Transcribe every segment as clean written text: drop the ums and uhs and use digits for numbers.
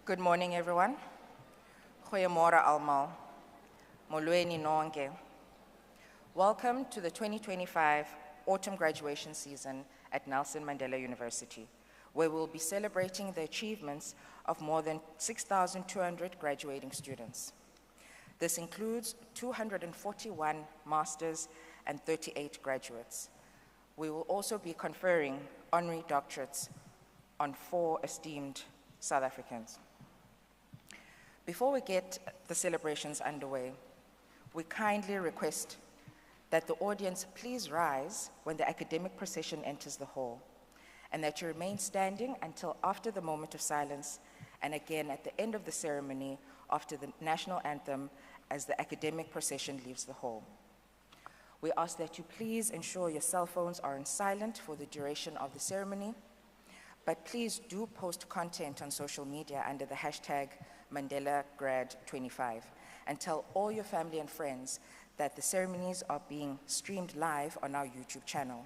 Good morning, everyone. Goeiemorgen almal. Molweni nonke. Welcome to the 2025 autumn graduation season at Nelson Mandela University, where we'll be celebrating the achievements of more than 6,200 graduating students. This includes 241 masters and 38 graduates. We will also be conferring honorary doctorates on 4 esteemed South Africans. Before we get the celebrations underway, we kindly request that the audience please rise when the academic procession enters the hall, and that you remain standing until after the moment of silence, and again at the end of the ceremony after the national anthem as the academic procession leaves the hall. We ask that you please ensure your cell phones are on silent for the duration of the ceremony, but please do post content on social media under the hashtag MandelaGrad25 and tell all your family and friends that the ceremonies are being streamed live on our YouTube channel.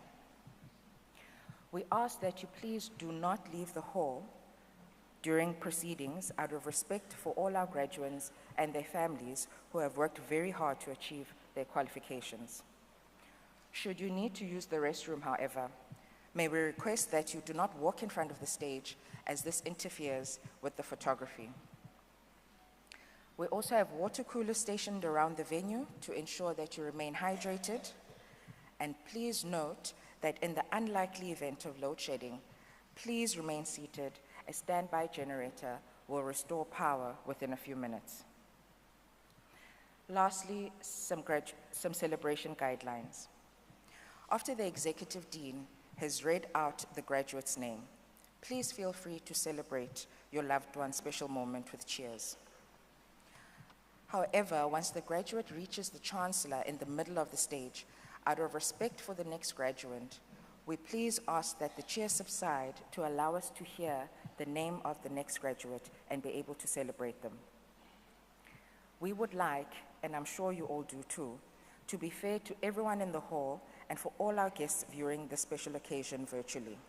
We ask that you please do not leave the hall during proceedings out of respect for all our graduates and their families who have worked very hard to achieve their qualifications. Should you need to use the restroom, however, may we request that you do not walk in front of the stage, as this interferes with the photography. We also have water coolers stationed around the venue to ensure that you remain hydrated. And please note that in the unlikely event of load shedding, please remain seated. A standby generator will restore power within a few minutes. Lastly, some celebration guidelines. After the Executive Dean has read out the graduate's name, please feel free to celebrate your loved one's special moment with cheers. However, once the graduate reaches the Chancellor in the middle of the stage, out of respect for the next graduate, we please ask that the cheers subside to allow us to hear the name of the next graduate and be able to celebrate them. We would like, and I'm sure you all do too, to be fair to everyone in the hall and for all our guests viewing this special occasion virtually.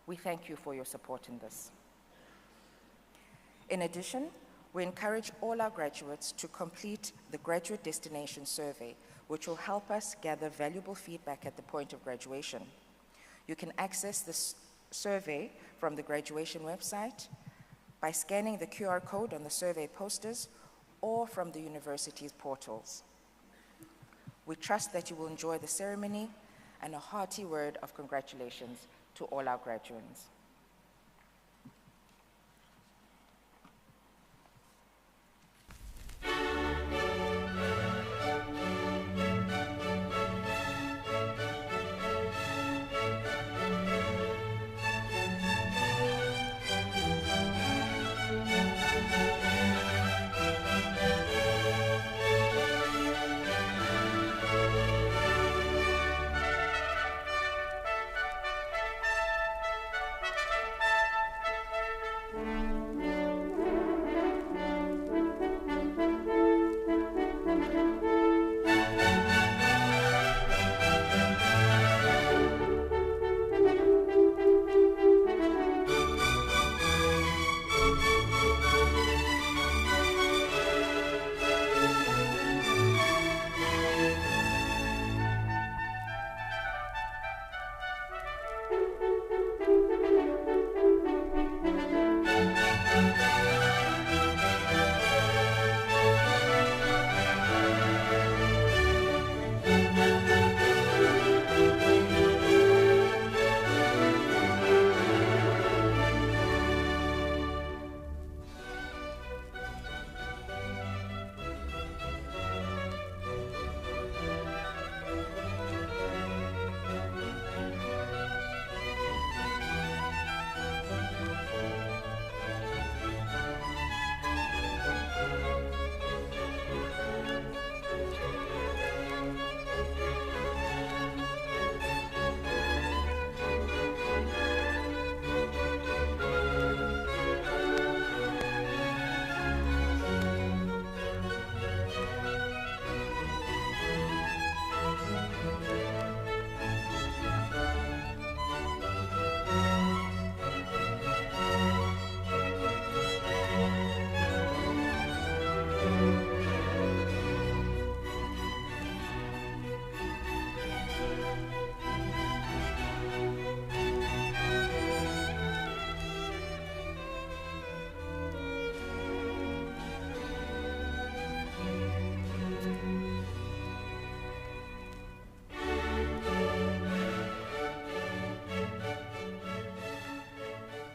We thank you for your support in this. In addition, we encourage all our graduates to complete the Graduate Destination Survey, which will help us gather valuable feedback at the point of graduation. You can access this survey from the graduation website by scanning the QR code on the survey posters or from the university's portals. We trust that you will enjoy the ceremony, and a hearty word of congratulations to all our graduates.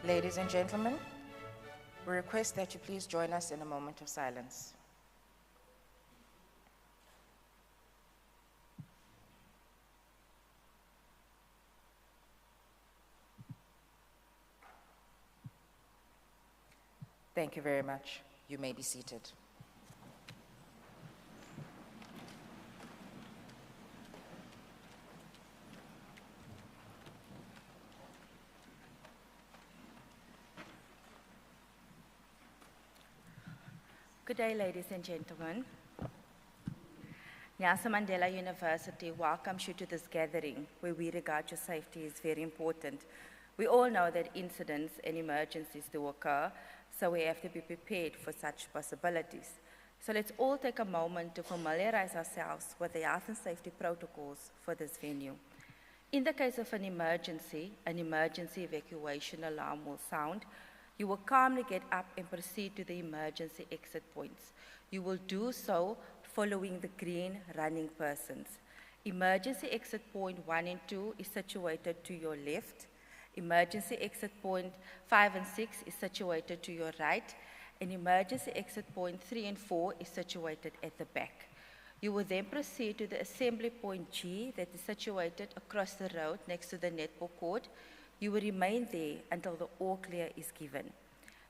Ladies and gentlemen, we request that you please join us in a moment of silence. Thank you very much. You may be seated. Good day, ladies and gentlemen. Nelson Mandela University welcomes you to this gathering where we regard your safety is very important. We all know that incidents and emergencies do occur, so we have to be prepared for such possibilities. So let's all take a moment to familiarize ourselves with the health and safety protocols for this venue. In the case of an emergency evacuation alarm will sound. You will calmly get up and proceed to the emergency exit points. You will do so following the green running persons. Emergency exit point 1 and 2 is situated to your left. Emergency exit point 5 and 6 is situated to your right. And emergency exit point 3 and 4 is situated at the back. You will then proceed to the assembly point G that is situated across the road next to the netball court. You will remain there until the all clear is given.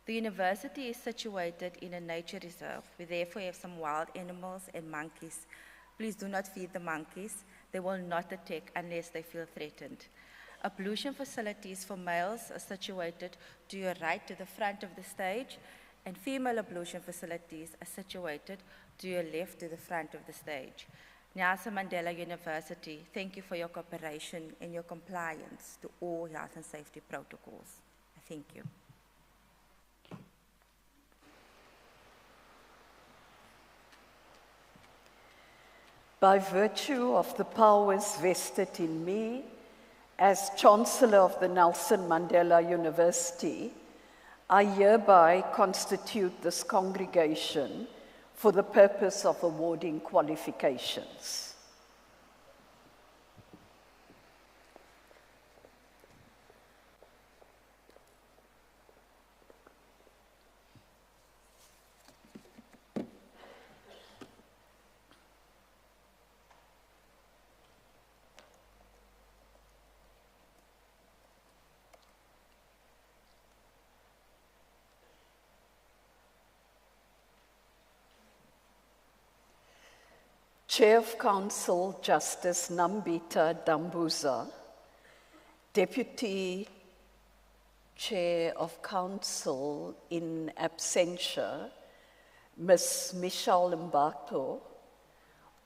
The university is situated in a nature reserve. We therefore have some wild animals and monkeys. Please do not feed the monkeys. They will not attack unless they feel threatened. Ablution facilities for males are situated to your right to the front of the stage, and female ablution facilities are situated to your left to the front of the stage. Nelson Mandela University, thank you for your cooperation and your compliance to all health and safety protocols. Thank you. By virtue of the powers vested in me as Chancellor of the Nelson Mandela University, I hereby constitute this congregation for the purpose of awarding qualifications. Chair of Council, Justice Nambita Dambuza, Deputy Chair of Council in absentia, Ms. Michelle Mbato,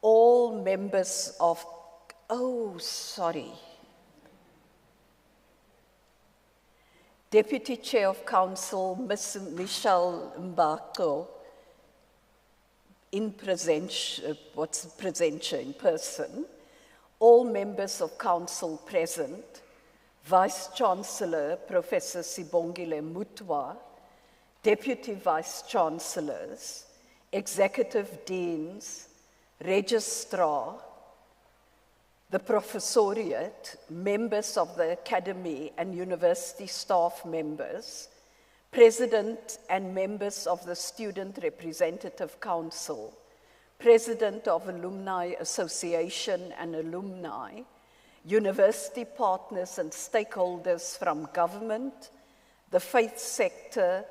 all members of, Deputy Chair of Council, Ms. Michelle Mbato, in presentia in person, all members of council present, Vice Chancellor Professor Sibongile Mutwa, Deputy Vice Chancellors, Executive Deans, Registrar, the Professoriate, members of the Academy and University staff members, President and members of the Student Representative Council, President of Alumni Association and alumni, university partners and stakeholders from government, the faith sector,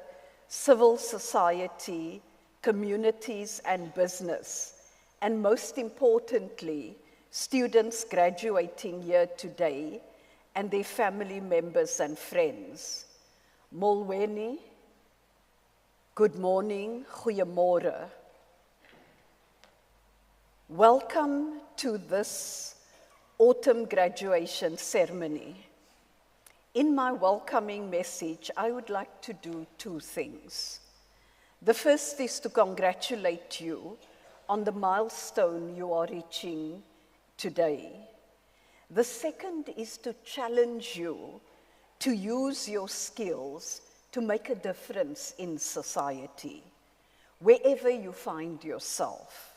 civil society, communities and business, and most importantly, students graduating here today and their family members and friends. Molweni, good morning, goeiemorgen. Welcome to this autumn graduation ceremony. In my welcoming message, I would like to do two things. The first is to congratulate you on the milestone you are reaching today. The second is to challenge you to use your skills to make a difference in society, wherever you find yourself.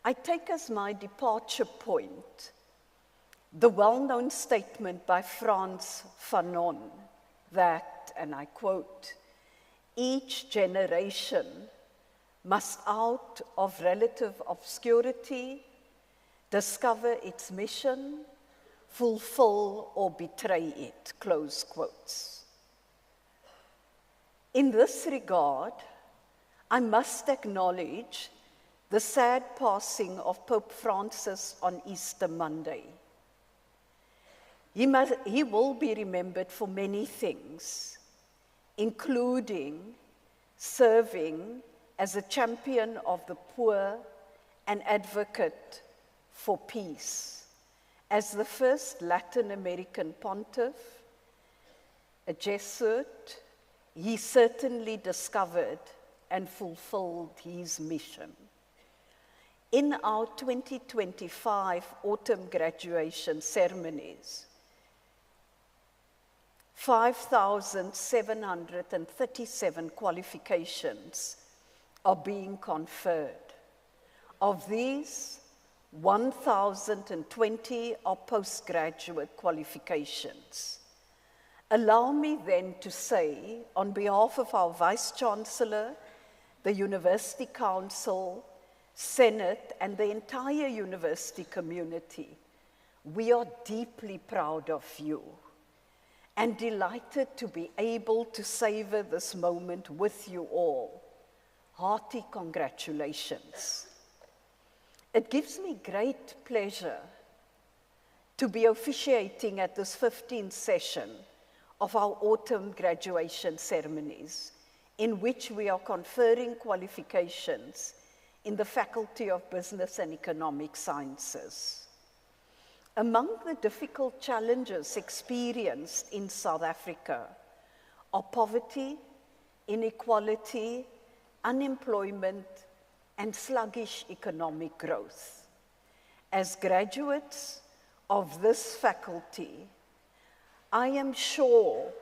I take as my departure point the well-known statement by Frantz Fanon that and I quote, "Each generation must out of relative obscurity discover its mission, fulfill or betray it," close quotes. In this regard, I must acknowledge the sad passing of Pope Francis on Easter Monday. He will be remembered for many things, including serving as a champion of the poor and advocate for peace. As the first Latin American pontiff, a Jesuit, he certainly discovered and fulfilled his mission. In our 2025 autumn graduation ceremonies, 5,737 qualifications are being conferred. Of these, 1,020 are postgraduate qualifications. Allow me then to say, on behalf of our Vice-Chancellor, the University Council, Senate, and the entire university community, we are deeply proud of you and delighted to be able to savor this moment with you all. Hearty congratulations. It gives me great pleasure to be officiating at this 15th session of our autumn graduation ceremonies, in which we are conferring qualifications in the Faculty of Business and Economic Sciences. Among the difficult challenges experienced in South Africa are poverty, inequality, unemployment, and sluggish economic growth. As graduates of this faculty, I am sure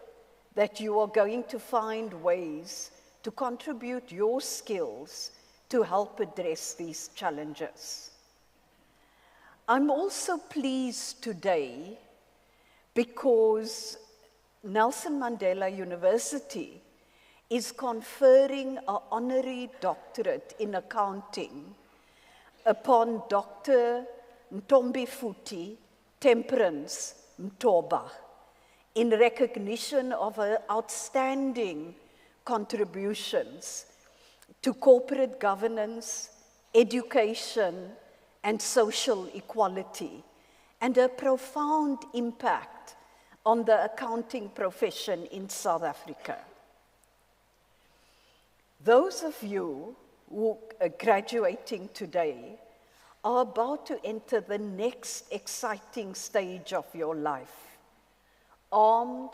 that you are going to find ways to contribute your skills to help address these challenges. I'm also pleased today because Nelson Mandela University is conferring an honorary doctorate in accounting upon Dr. Ntombifuthi Temperance Mtoba in recognition of her outstanding contributions to corporate governance, education, and social equality, and a profound impact on the accounting profession in South Africa. Those of you who are graduating today are about to enter the next exciting stage of your life, armed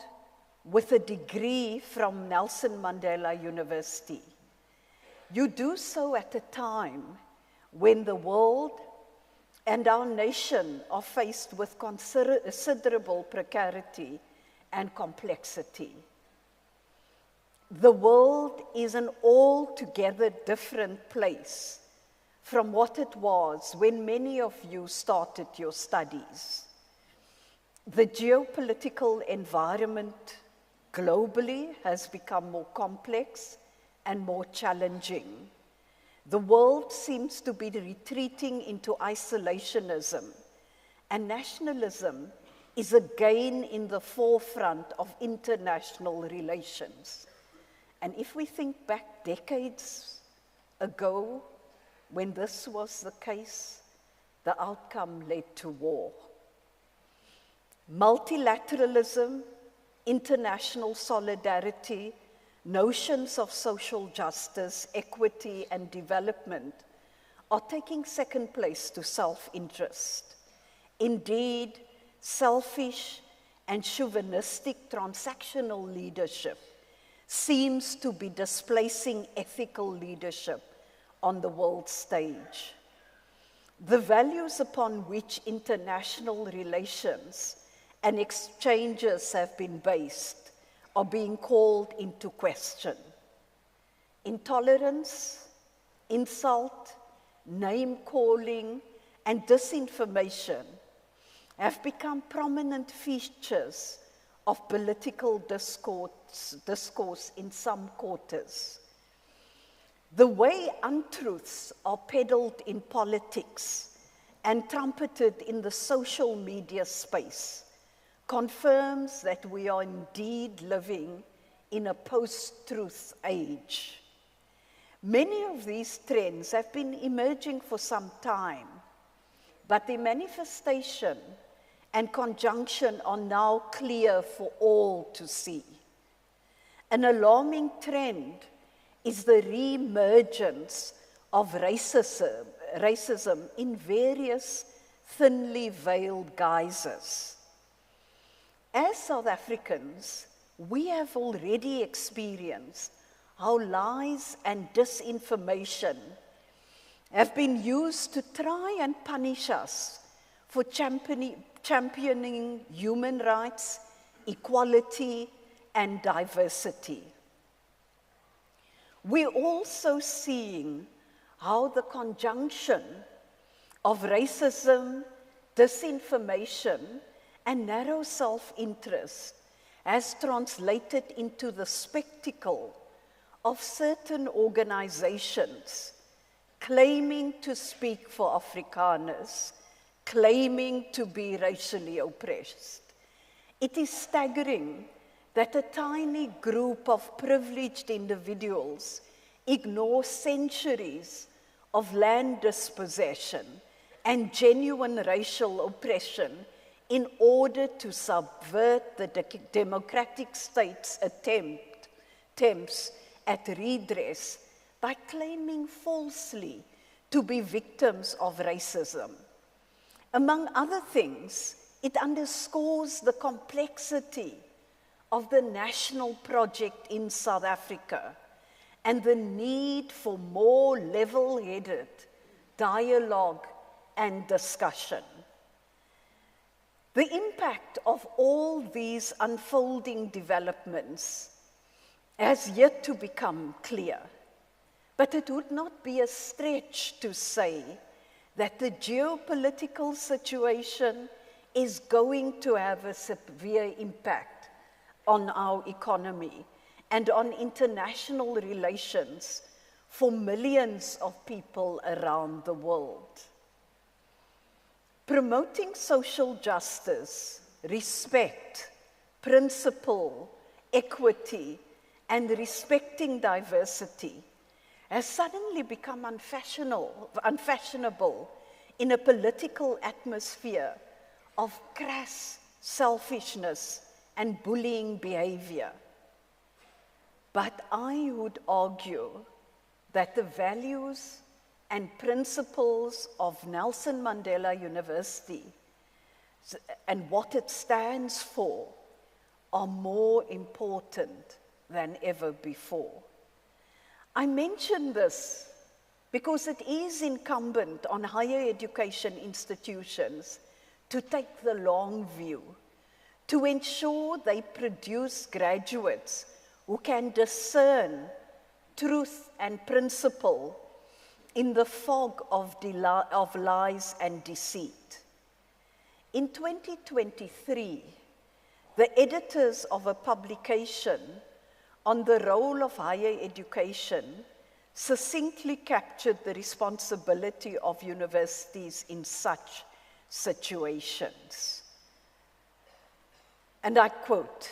with a degree from Nelson Mandela University. You do so at a time when the world and our nation are faced with considerable precarity and complexity. The world is an altogether different place from what it was when many of you started your studies. The geopolitical environment globally has become more complex and more challenging. The world seems to be retreating into isolationism, and nationalism is again in the forefront of international relations. And if we think back decades ago, when this was the case, the outcome led to war. Multilateralism, international solidarity, notions of social justice, equity, and development are taking second place to self-interest. Indeed, selfish and chauvinistic transactional leadership seems to be displacing ethical leadership on the world stage. The values upon which international relations and exchanges have been based are being called into question. Intolerance, insult, name-calling, and disinformation have become prominent features of political discourse in some quarters. The way untruths are peddled in politics and trumpeted in the social media space confirms that we are indeed living in a post-truth age. Many of these trends have been emerging for some time, but their manifestation and conjunction are now clear for all to see. An alarming trend is the re-emergence of racism in various thinly veiled guises. As South Africans, we have already experienced how lies and disinformation have been used to try and punish us for championing human rights, equality, and diversity. We're also seeing how the conjunction of racism, disinformation, and narrow self-interest has translated into the spectacle of certain organizations claiming to speak for Afrikaners, claiming to be racially oppressed. It is staggering that a tiny group of privileged individuals ignore centuries of land dispossession and genuine racial oppression in order to subvert the democratic state's attempts at redress by claiming falsely to be victims of racism. Among other things, it underscores the complexity of the national project in South Africa and the need for more level-headed dialogue and discussion. The impact of all these unfolding developments has yet to become clear, but it would not be a stretch to say that the geopolitical situation is going to have a severe impact on our economy and on international relations for millions of people around the world. Promoting social justice, respect, principle, equity, and respecting diversity has suddenly become unfashionable in a political atmosphere of crass selfishness and bullying behavior. But I would argue that the values and principles of Nelson Mandela University and what it stands for are more important than ever before. I mention this because it is incumbent on higher education institutions to take the long view, to ensure they produce graduates who can discern truth and principle in the fog of lies and deceit. In 2023, the editors of a publication on the role of higher education succinctly captured the responsibility of universities in such situations. And I quote,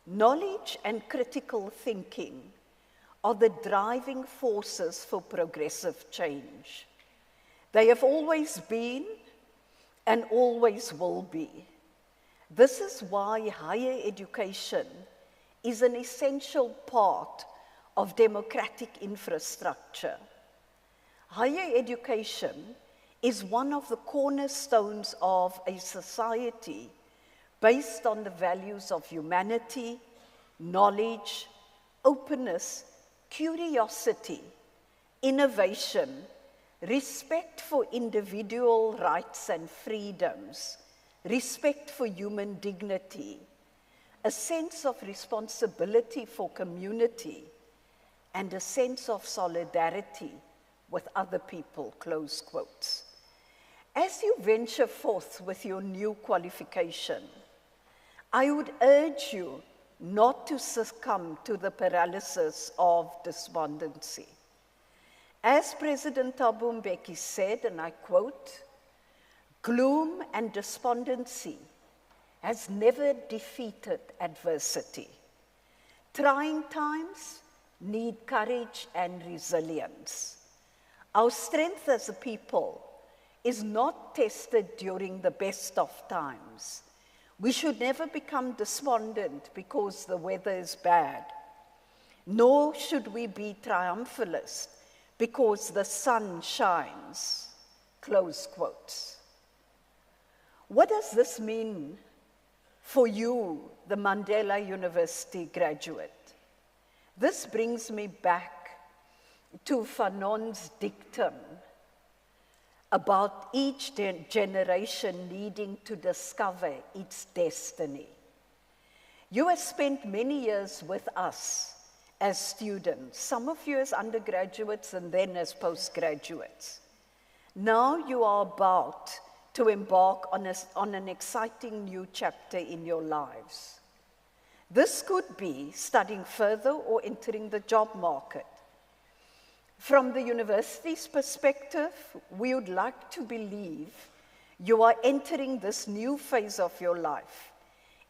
"Knowledge and critical thinking are the driving forces for progressive change. They have always been and always will be. This is why higher education is an essential part of democratic infrastructure. Higher education is one of the cornerstones of a society based on the values of humanity, knowledge, openness, curiosity, innovation, respect for individual rights and freedoms, respect for human dignity, a sense of responsibility for community, and a sense of solidarity with other people," close quotes. As you venture forth with your new qualification, I would urge you not to succumb to the paralysis of despondency. As President Thabo Mbeki said, and I quote, "Gloom and despondency has never defeated adversity. Trying times need courage and resilience. Our strength as a people is not tested during the best of times. We should never become despondent because the weather is bad, nor should we be triumphalist because the sun shines." Close quotes. What does this mean for you, the Mandela University graduate? This brings me back to Fanon's dictum about each generation needing to discover its destiny. You have spent many years with us as students, some of you as undergraduates and then as postgraduates. Now you are about to embark on an exciting new chapter in your lives. This could be studying further or entering the job market. From the university's perspective, we would like to believe you are entering this new phase of your life,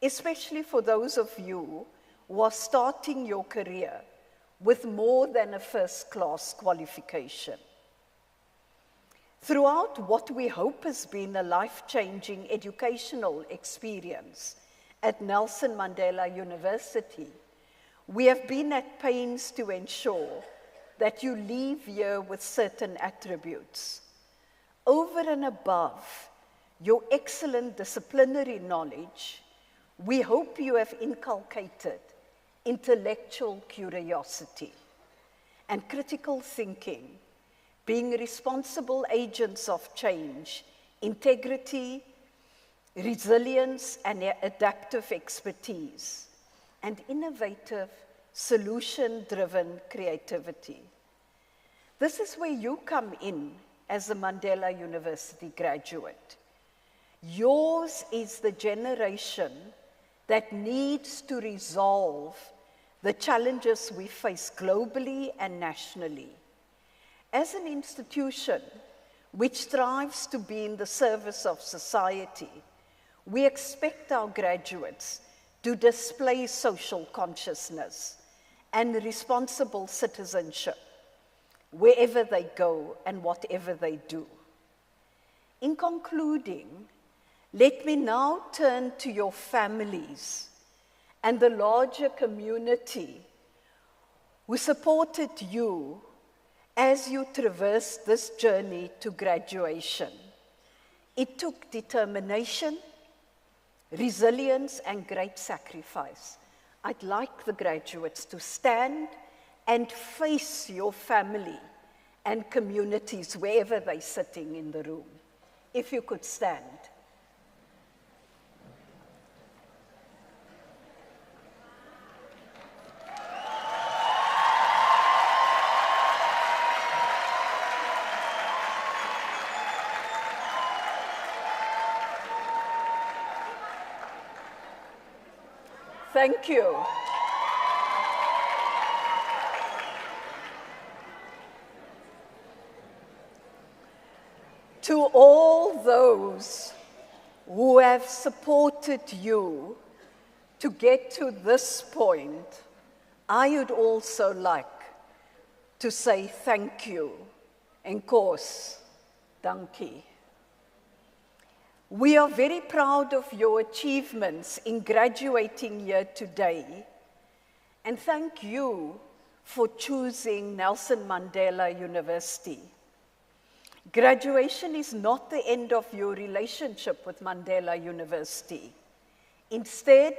especially for those of you who are starting your career with more than a first-class qualification. Throughout what we hope has been a life-changing educational experience at Nelson Mandela University, we have been at pains to ensure that you leave here with certain attributes. Over and above your excellent disciplinary knowledge, we hope you have inculcated intellectual curiosity and critical thinking, being responsible agents of change, integrity, resilience, and adaptive expertise, and innovative, solution-driven creativity. This is where you come in as a Mandela University graduate. Yours is the generation that needs to resolve the challenges we face globally and nationally. As an institution which strives to be in the service of society, we expect our graduates to display social consciousness and responsible citizenship wherever they go and whatever they do. In concluding, let me now turn to your families and the larger community who supported you as you traversed this journey to graduation. It took determination, resilience, and great sacrifice. I'd like the graduates to stand and face your family and communities wherever they're sitting in the room. If you could stand. Thank you. To all those who have supported you to get to this point, I would also like to say thank you. Enkos, dankie. We are very proud of your achievements in graduating here today, and thank you for choosing Nelson Mandela University. Graduation is not the end of your relationship with Mandela University. Instead,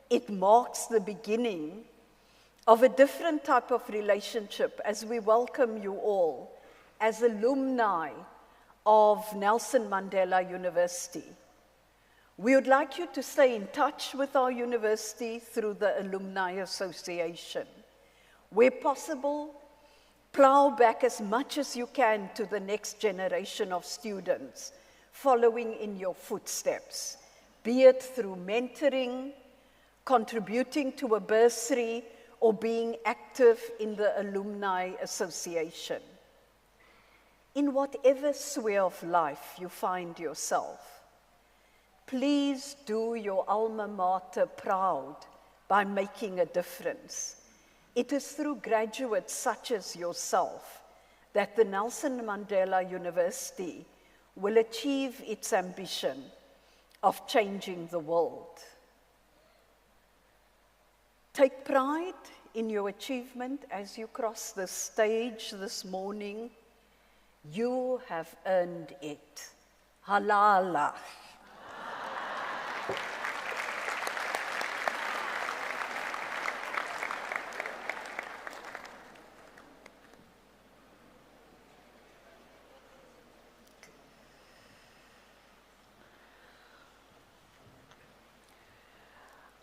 it marks the beginning of a different type of relationship as we welcome you all as alumni of Nelson Mandela University. We would like you to stay in touch with our university through the Alumni Association. Where possible, plow back as much as you can to the next generation of students, following in your footsteps. be it through mentoring, contributing to a bursary, or being active in the Alumni Association. In whatever sphere of life you find yourself, please do your alma mater proud by making a difference. It is through graduates such as yourself that the Nelson Mandela University will achieve its ambition of changing the world. Take pride in your achievement as you cross the stage this morning. You have earned it. Halala.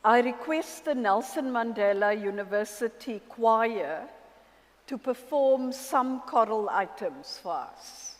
I request the Nelson Mandela University Choir to perform some choral items for us.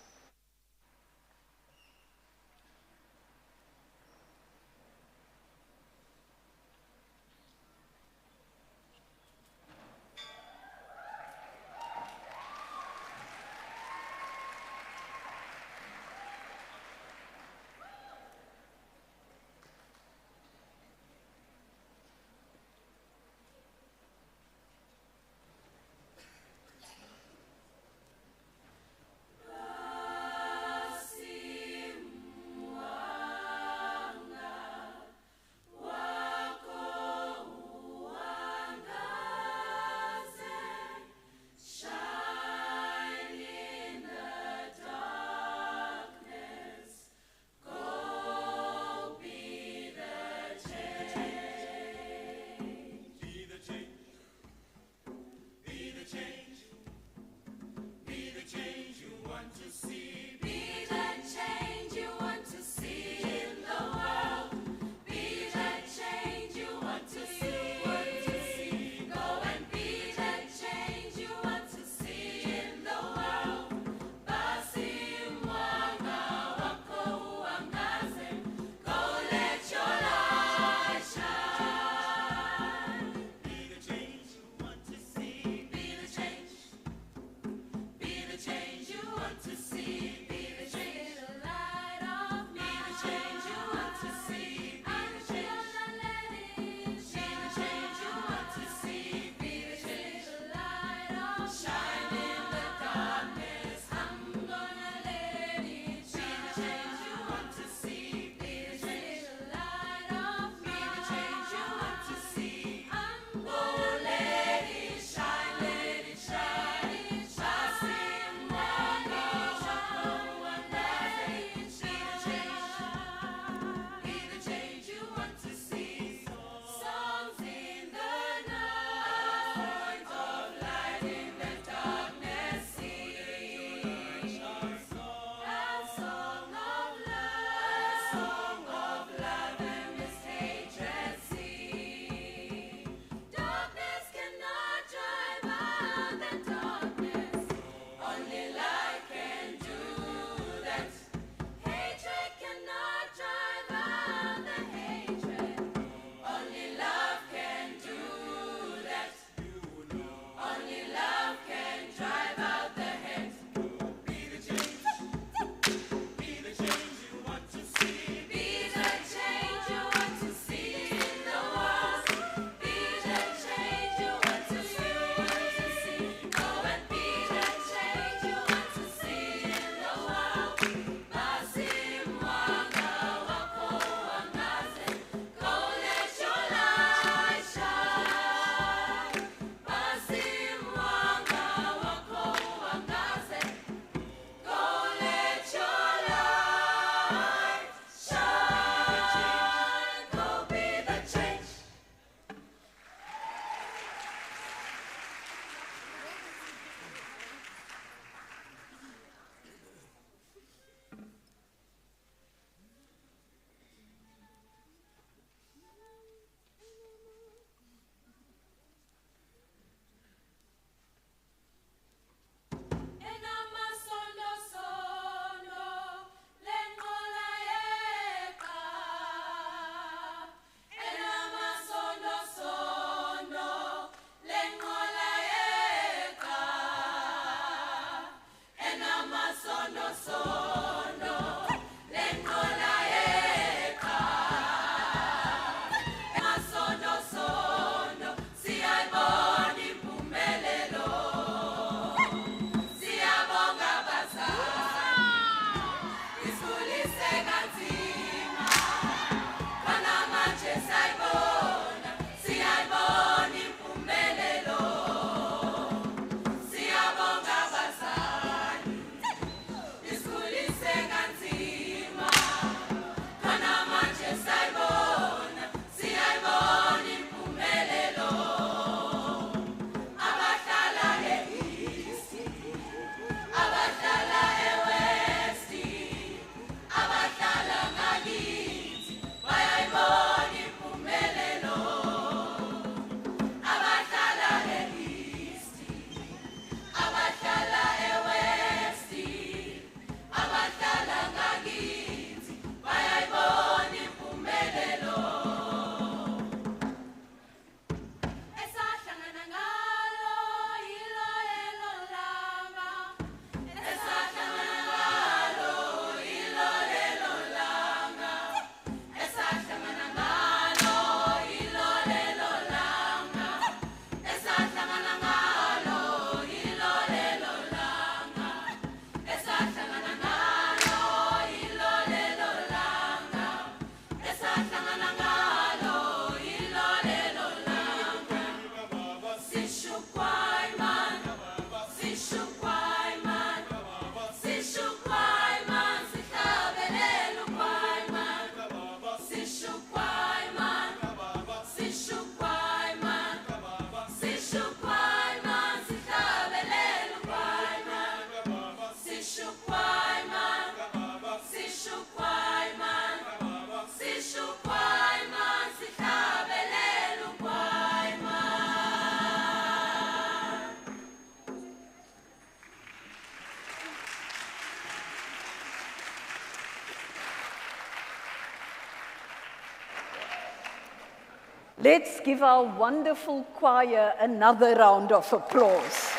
Let's give our wonderful choir another round of applause.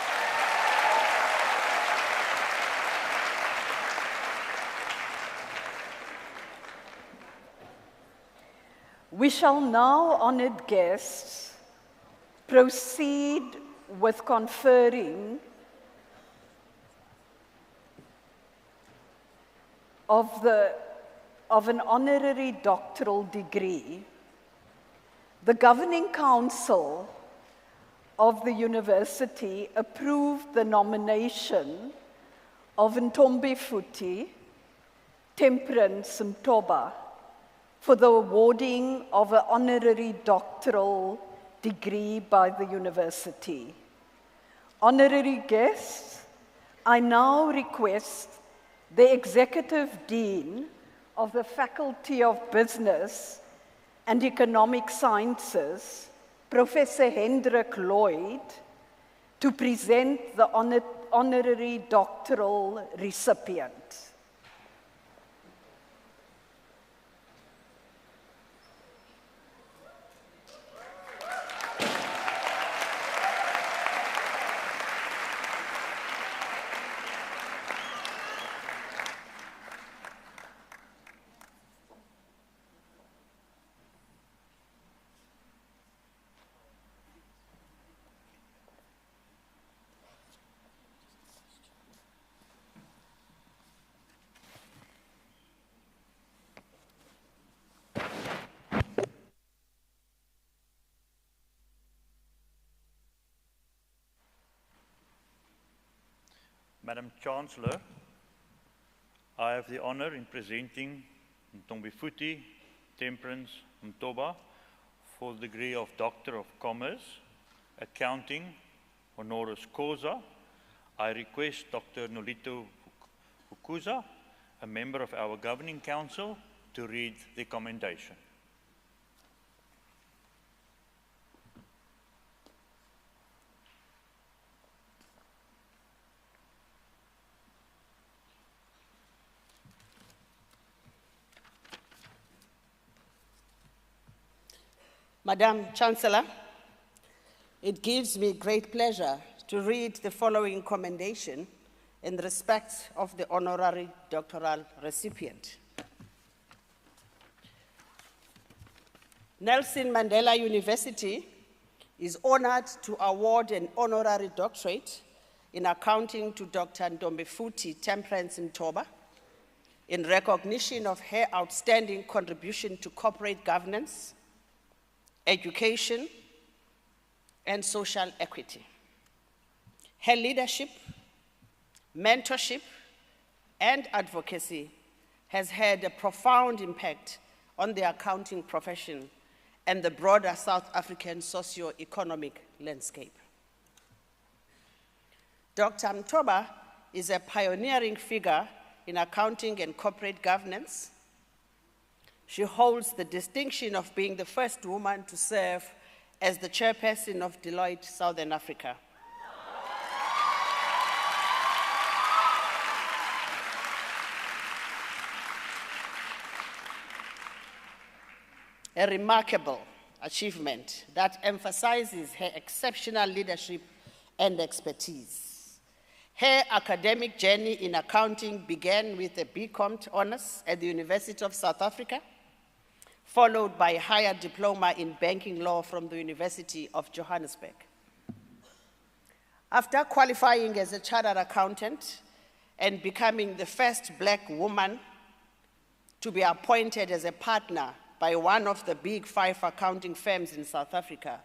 We shall now, honored guests, proceed with conferring of an honorary doctoral degree. The Governing Council of the university approved the nomination of Gqeberha, Temperance Mtoba, for the awarding of an honorary doctoral degree by the university. Honorary guests, I now request the Executive Dean of the Faculty of Business and Economic Sciences, Professor Hendrik Lloyd, to present the honorary doctoral recipient. Madam Chancellor, I have the honor in presenting Gqeberha, Temperance Mtoba for the degree of Doctor of Commerce, Accounting, honoris causa. I request Dr. Nolito Hukuza, a member of our Governing Council, to read the commendation. Madam Chancellor, it gives me great pleasure to read the following commendation in respect of the honorary doctoral recipient. Nelson Mandela University is honored to award an honorary doctorate in accounting to Dr. Gqeberha Temperance Mtoba in recognition of her outstanding contribution to corporate governance, education, and social equity. Her leadership, mentorship, and advocacy has had a profound impact on the accounting profession and the broader South African socio-economic landscape. Dr. Mtoba is a pioneering figure in accounting and corporate governance. She holds the distinction of being the first woman to serve as the chairperson of Deloitte Southern Africa. A remarkable achievement that emphasizes her exceptional leadership and expertise. Her academic journey in accounting began with a BCom honors at the University of South Africa, followed by a higher diploma in banking law from the University of Johannesburg. After qualifying as a chartered accountant and becoming the first Black woman to be appointed as a partner by one of the big 5 accounting firms in South Africa,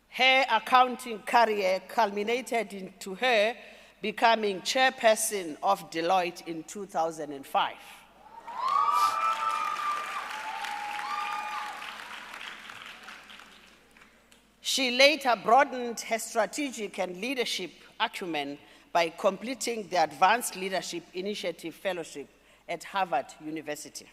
her accounting career culminated into her becoming chairperson of Deloitte in 2005. She later broadened her strategic and leadership acumen by completing the Advanced Leadership Initiative Fellowship at Harvard University.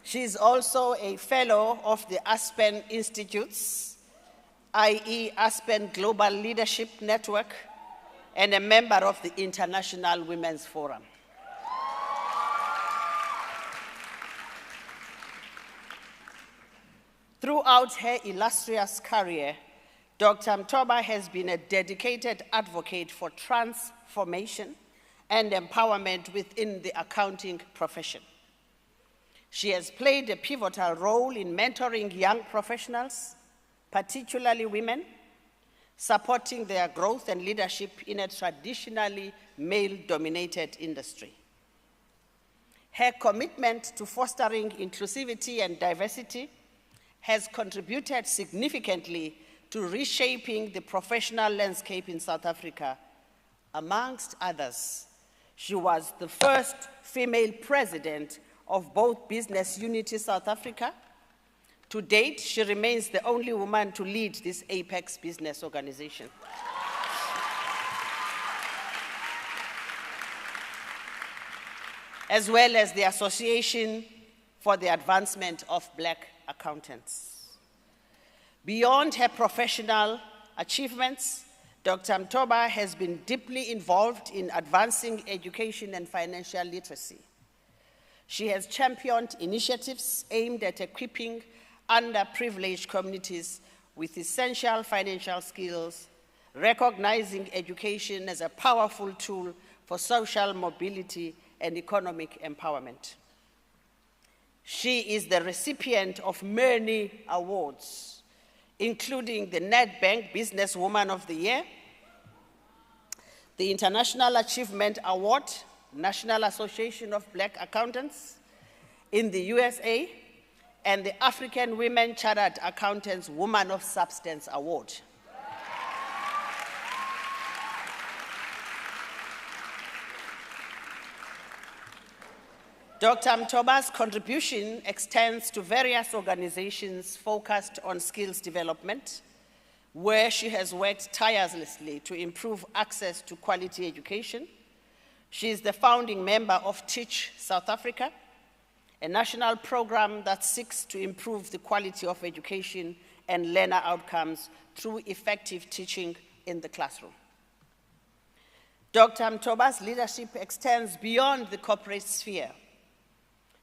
She is also a fellow of the Aspen Institutes, i.e. Aspen Global Leadership Network, and a member of the International Women's Forum. Throughout her illustrious career, Dr. Mtoba has been a dedicated advocate for transformation and empowerment within the accounting profession. She has played a pivotal role in mentoring young professionals, particularly women, supporting their growth and leadership in a traditionally male-dominated industry. Her commitment to fostering inclusivity and diversity has contributed significantly to reshaping the professional landscape in South Africa. Amongst others, she was the first female president of both Business Unity South Africa. To date, she remains the only woman to lead this apex business organization. As well as the Association for the Advancement of Black Accountants. Beyond her professional achievements, Dr. Mtoba has been deeply involved in advancing education and financial literacy. She has championed initiatives aimed at equipping underprivileged communities with essential financial skills, recognizing education as a powerful tool for social mobility and economic empowerment. She is the recipient of many awards, including the Nedbank Businesswoman of the Year, the International Achievement Award, National Association of Black Accountants in the USA, and the African Women Chartered Accountants Woman of Substance Award. Dr. Mtoba's contribution extends to various organizations focused on skills development, where she has worked tirelessly to improve access to quality education. She is the founding member of Teach South Africa, a national program that seeks to improve the quality of education and learner outcomes through effective teaching in the classroom. Dr. Mtoba's leadership extends beyond the corporate sphere.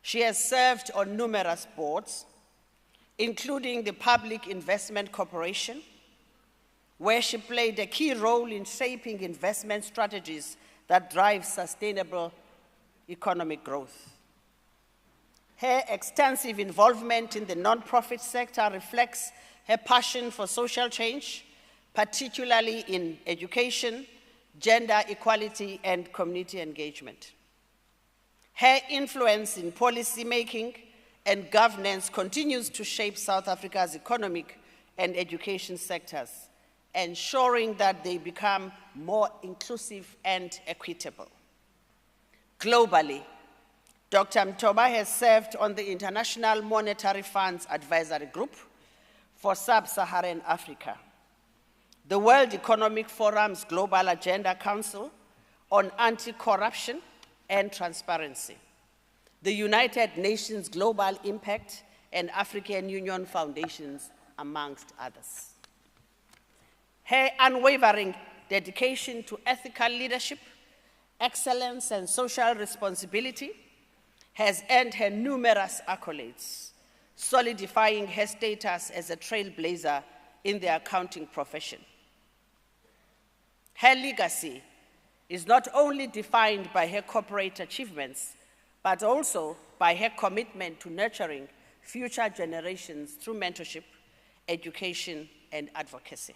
She has served on numerous boards, including the Public Investment Corporation, where she played a key role in shaping investment strategies that drive sustainable economic growth. Her extensive involvement in the non-profit sector reflects her passion for social change, particularly in education, gender equality, and community engagement. Her influence in policy making and governance continues to shape South Africa's economic and education sectors, ensuring that they become more inclusive and equitable. Globally, Dr. Mtoba has served on the International Monetary Fund's Advisory Group for Sub-Saharan Africa, the World Economic Forum's Global Agenda Council on Anti-Corruption and Transparency, the United Nations Global Impact and African Union Foundations, amongst others. Her unwavering dedication to ethical leadership, excellence, and social responsibility has earned her numerous accolades, solidifying her status as a trailblazer in the accounting profession. Her legacy is not only defined by her corporate achievements, but also by her commitment to nurturing future generations through mentorship, education, and advocacy.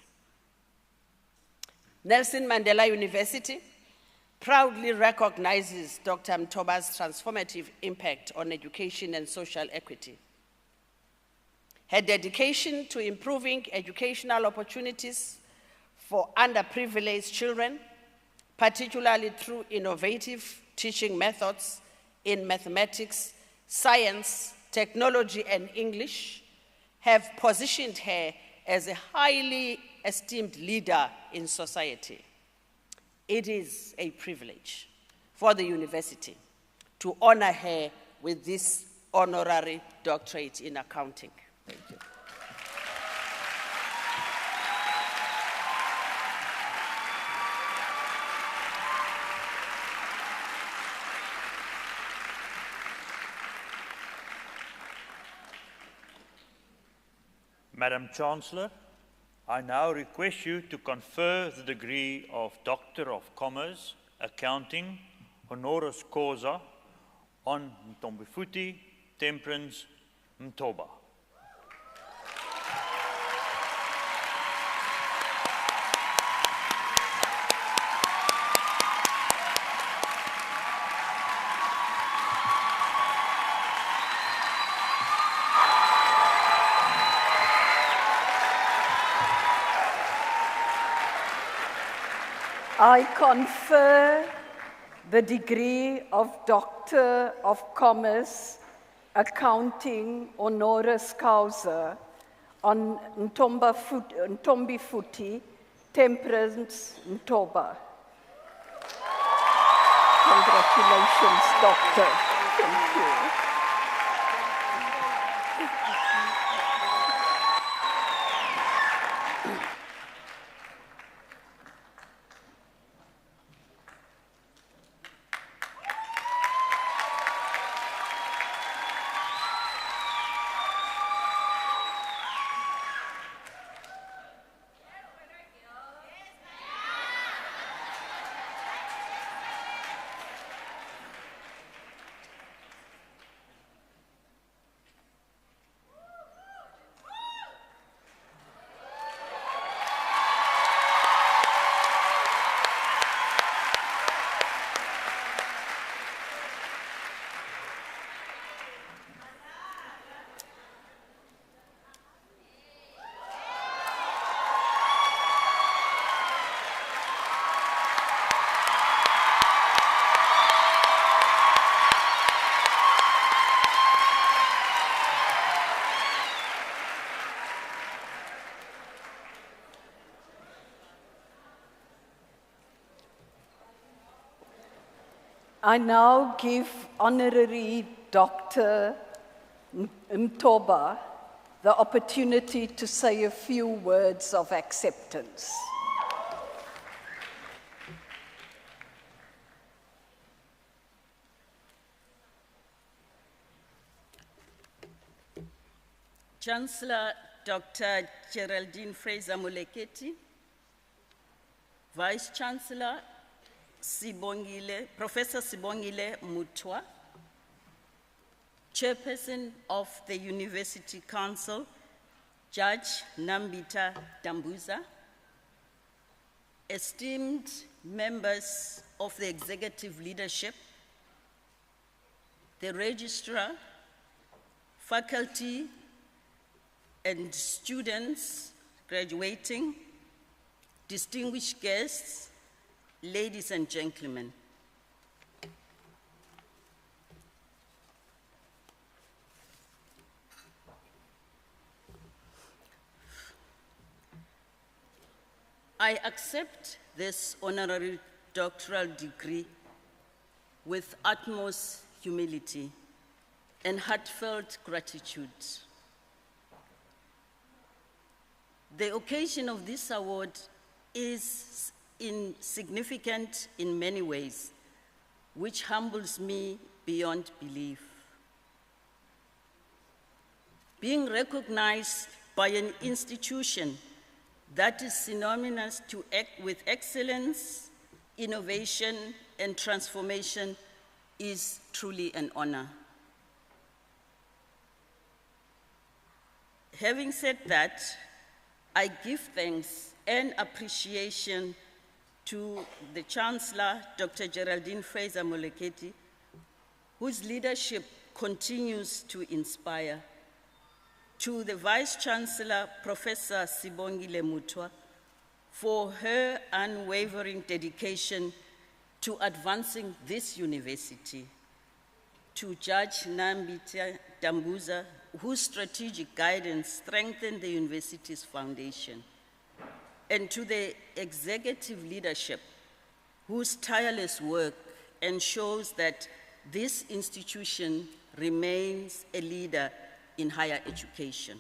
Nelson Mandela University proudly recognizes Dr. Mtoba's transformative impact on education and social equity. Her dedication to improving educational opportunities for underprivileged children, particularly through innovative teaching methods in mathematics, science, technology, and English, have positioned her as a highly esteemed leader in society. It is a privilege for the university to honor her with this honorary doctorate in accounting. Thank you. Madam Chancellor, I now request you to confer the degree of Doctor of Commerce, Accounting, honoris causa, on Mtombifuthi Temperance Mtoba. I confer the degree of Doctor of Commerce, Accounting, honoris causa on Mtombifuthi Temperance Mtoba. Congratulations, Doctor. Thank you. I now give Honorary Dr. Mtoba the opportunity to say a few words of acceptance. Chancellor Dr. Geraldine Fraser-Moleketi, Vice Chancellor Professor Sibongile Mutwa, Chairperson of the University Council, Judge Nambita Dambuza, esteemed members of the executive leadership, the registrar, faculty, and students graduating, distinguished guests, ladies and gentlemen. I accept this honorary doctoral degree with utmost humility and heartfelt gratitude. The occasion of this award is insignificant in many ways, which humbles me beyond belief. Being recognized by an institution that is synonymous with excellence, innovation, and transformation is truly an honor. Having said that, I give thanks and appreciation to the Chancellor, Dr. Geraldine Fraser-Moleketi, whose leadership continues to inspire, to the Vice-Chancellor, Professor Sibongile Mutwa, for her unwavering dedication to advancing this university, to Judge Nambita Dambuza, whose strategic guidance strengthened the university's foundation, and to the executive leadership, whose tireless work ensures that this institution remains a leader in higher education.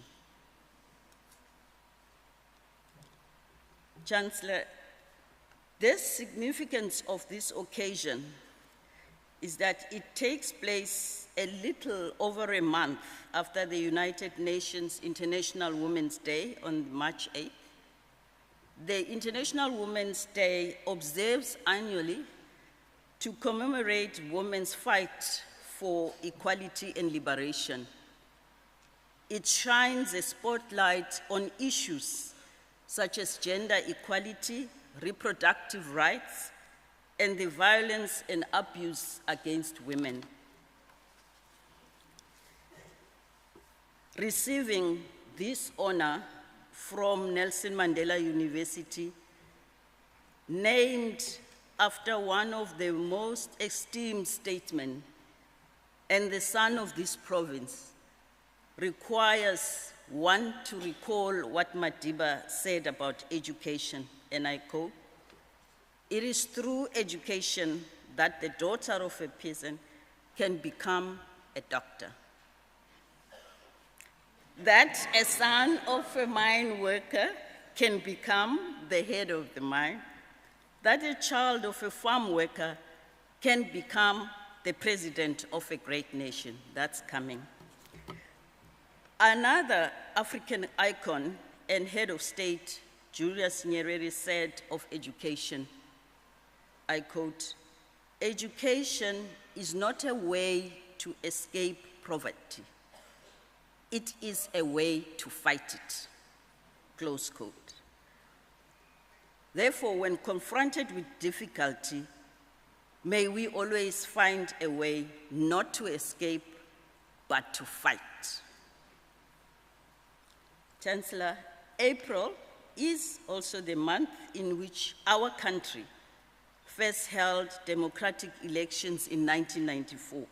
Chancellor, the significance of this occasion is that it takes place a little over a month after the United Nations International Women's Day on March 8th. The International Women's Day observes annually to commemorate women's fight for equality and liberation. It shines a spotlight on issues such as gender equality, reproductive rights, and the violence and abuse against women. Receiving this honor from Nelson Mandela University, named after one of the most esteemed statesmen and the son of this province, requires one to recall what Madiba said about education, and I quote, "It is through education that the daughter of a peasant can become a doctor, that a son of a mine worker can become the head of the mine, that a child of a farm worker can become the president of a great nation." That's coming. Another African icon and head of state, Julius Nyerere, said of education, I quote, "Education is not a way to escape poverty. It is a way to fight it," close quote. Therefore, when confronted with difficulty, may we always find a way not to escape, but to fight. Chancellor, April is also the month in which our country first held democratic elections in 1994,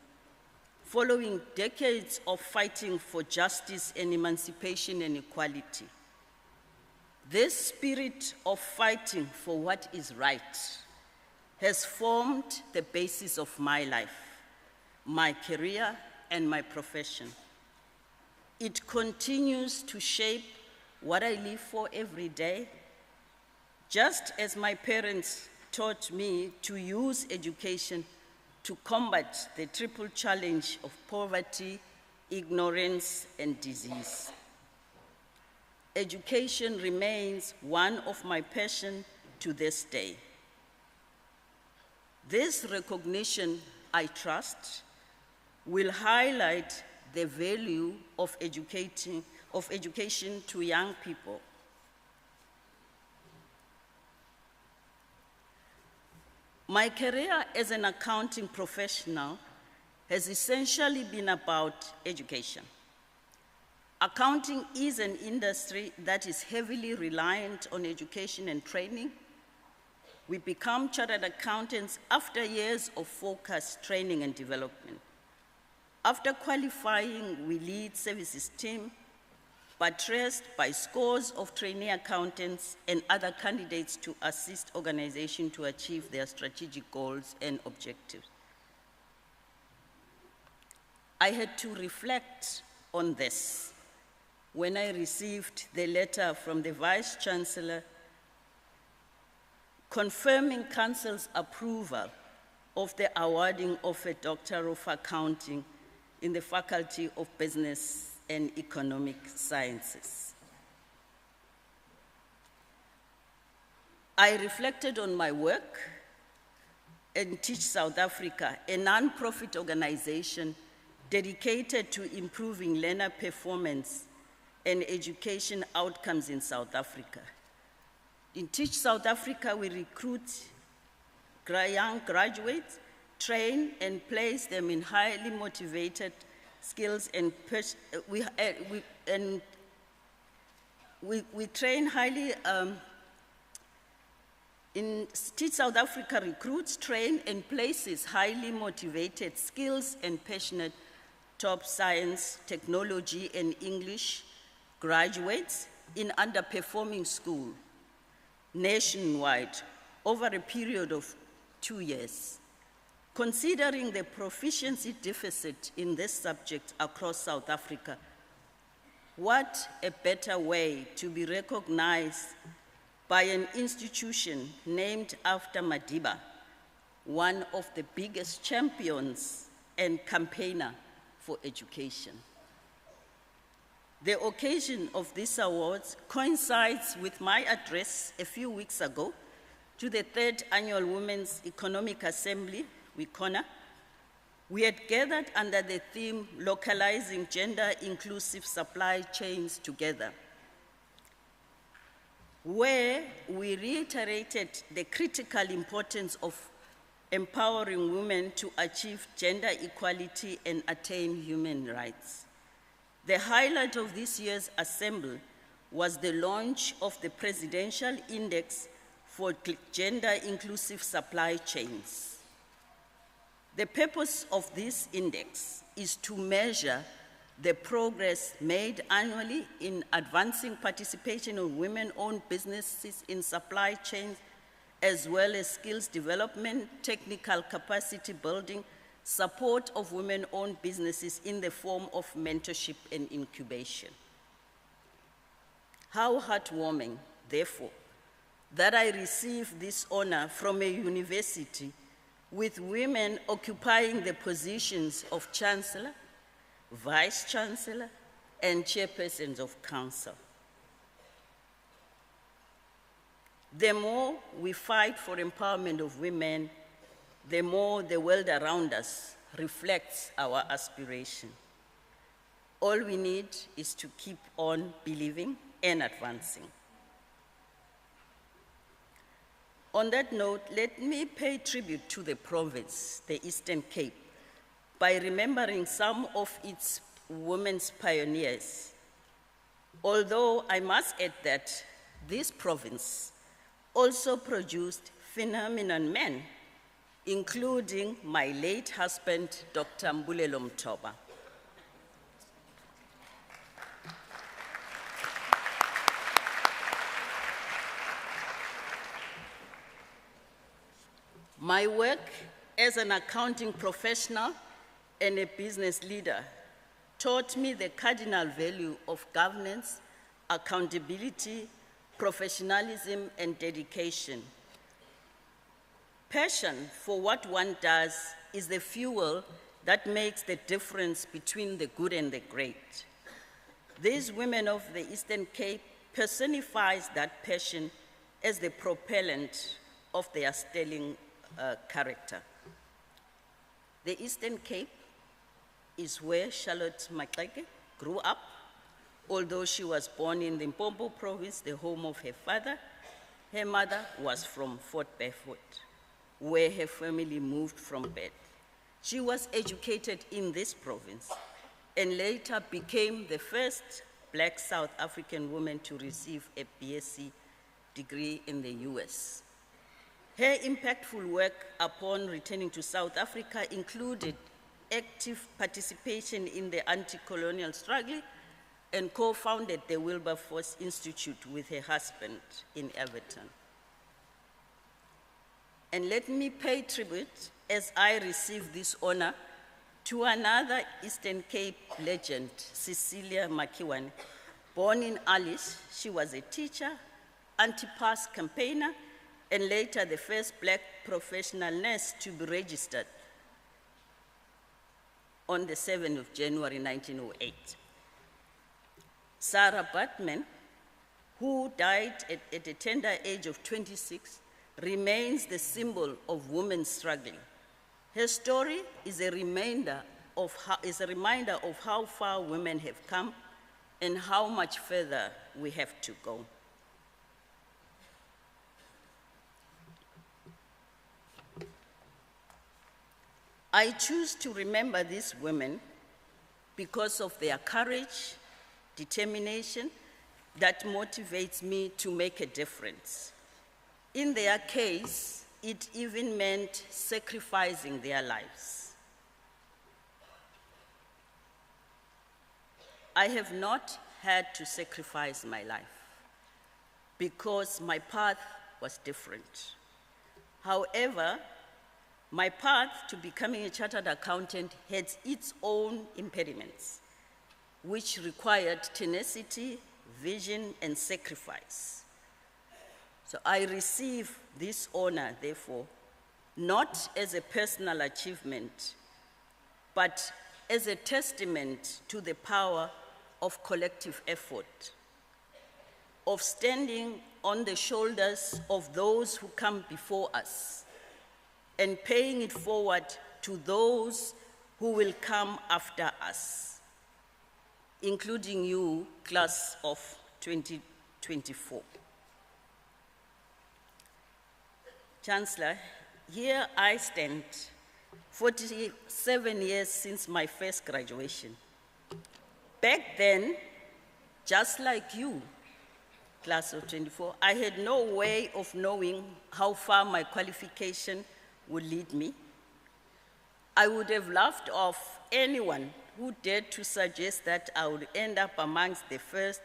following decades of fighting for justice and emancipation and equality. This spirit of fighting for what is right has formed the basis of my life, my career, and my profession. It continues to shape what I live for every day, just as my parents taught me to use education to combat the triple challenge of poverty, ignorance, and disease. Education remains one of my passions to this day. This recognition, I trust, will highlight the value of education to young people. My career as an accounting professional has essentially been about education. Accounting is an industry that is heavily reliant on education and training. We become chartered accountants after years of focused training and development. After qualifying, we lead services team, buttressed by scores of trainee accountants and other candidates to assist organizations to achieve their strategic goals and objectives. I had to reflect on this when I received the letter from the Vice Chancellor confirming Council's approval of the awarding of a Doctor of Accounting in the Faculty of Business and Economic Sciences. I reflected on my work and Teach South Africa, a non-profit organization dedicated to improving learner performance and education outcomes in South Africa. In Teach South Africa, we recruit young graduates, train and place them in highly motivated skills and we train highly, in Teach South Africa recruits, train and places highly motivated, skills and passionate top science, technology and English graduates in underperforming schools nationwide over a period of 2 years. Considering the proficiency deficit in this subject across South Africa, what a better way to be recognized by an institution named after Madiba, one of the biggest champions and campaigner for education. The occasion of these awards coincides with my address a few weeks ago to the 3rd Annual Women's Economic Assembly, WICONA. We had gathered under the theme, Localizing Gender-Inclusive Supply Chains Together, where we reiterated the critical importance of empowering women to achieve gender equality and attain human rights. The highlight of this year's assembly was the launch of the Presidential Index for Gender-Inclusive Supply Chains. The purpose of this index is to measure the progress made annually in advancing participation of women-owned businesses in supply chains, as well as skills development, technical capacity building, support of women-owned businesses in the form of mentorship and incubation. How heartwarming, therefore, that I receive this honor from a university with women occupying the positions of Chancellor, Vice Chancellor, and chairpersons of Council. The more we fight for empowerment of women, the more the world around us reflects our aspiration. All we need is to keep on believing and advancing. On that note, let me pay tribute to the province, the Eastern Cape, by remembering some of its women's pioneers. Although I must add that this province also produced phenomenal men, including my late husband, Dr. Mbulelo Mthoba. My work as an accounting professional and a business leader taught me the cardinal value of governance, accountability, professionalism, and dedication. Passion for what one does is the fuel that makes the difference between the good and the great. These women of the Eastern Cape personifies that passion as the propellant of their sterling character. The Eastern Cape is where Charlotte Maxeke grew up. Although she was born in the Limpopo province, the home of her father, her mother was from Fort Beaufort, where her family moved from birth. She was educated in this province and later became the first Black South African woman to receive a BSc degree in the US. Her impactful work upon returning to South Africa included active participation in the anti-colonial struggle and co-founded the Wilberforce Institute with her husband in Everton. And let me pay tribute as I receive this honor to another Eastern Cape legend, Cecilia Makiwane. Born in Alice, she was a teacher, anti-pass campaigner, and later the first Black professional nurse to be registered on the 7th of January 1908. Sarah Batman, who died at a tender age of 26, remains the symbol of women struggling. Her story is a reminder of how far women have come and how much further we have to go. I choose to remember these women because of their courage, determination that motivates me to make a difference. In their case, it even meant sacrificing their lives. I have not had to sacrifice my life because my path was different. However, my path to becoming a chartered accountant had its own impediments, which required tenacity, vision, and sacrifice. So I receive this honor, therefore, not as a personal achievement, but as a testament to the power of collective effort, of standing on the shoulders of those who come before us, and paying it forward to those who will come after us, including you, class of 2024. Chancellor, here I stand, 47 years since my first graduation. Back then, just like you, class of 24, I had no way of knowing how far my qualification would lead me. I would have laughed off anyone who dared to suggest that I would end up amongst the first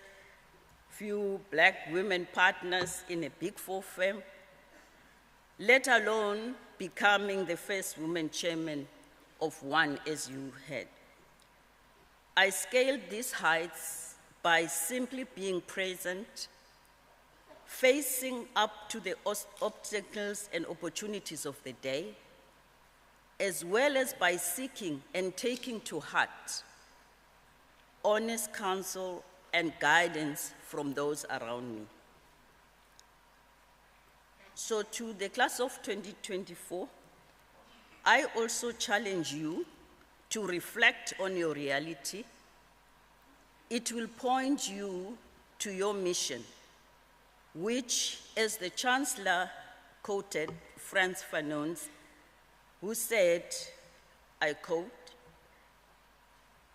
few Black women partners in a Big Four firm, let alone becoming the first woman chairman of one, as you heard. I scaled these heights by simply being present, facing up to the obstacles and opportunities of the day, as well as by seeking and taking to heart honest counsel and guidance from those around me. So to the class of 2024, I also challenge you to reflect on your reality. It will point you to your mission, which, as the Chancellor quoted Frantz Fanon, who said, I quote,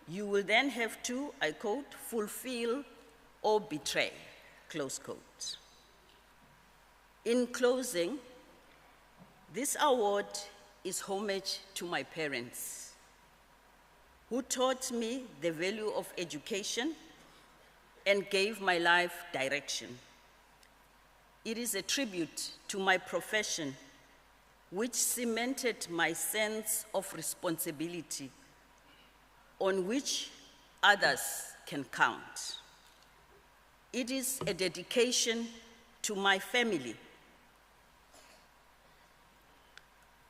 "You will then have to," I quote, "fulfill or betray," close quote. In closing, this award is homage to my parents, who taught me the value of education and gave my life direction. It is a tribute to my profession, which cemented my sense of responsibility on which others can count. It is a dedication to my family.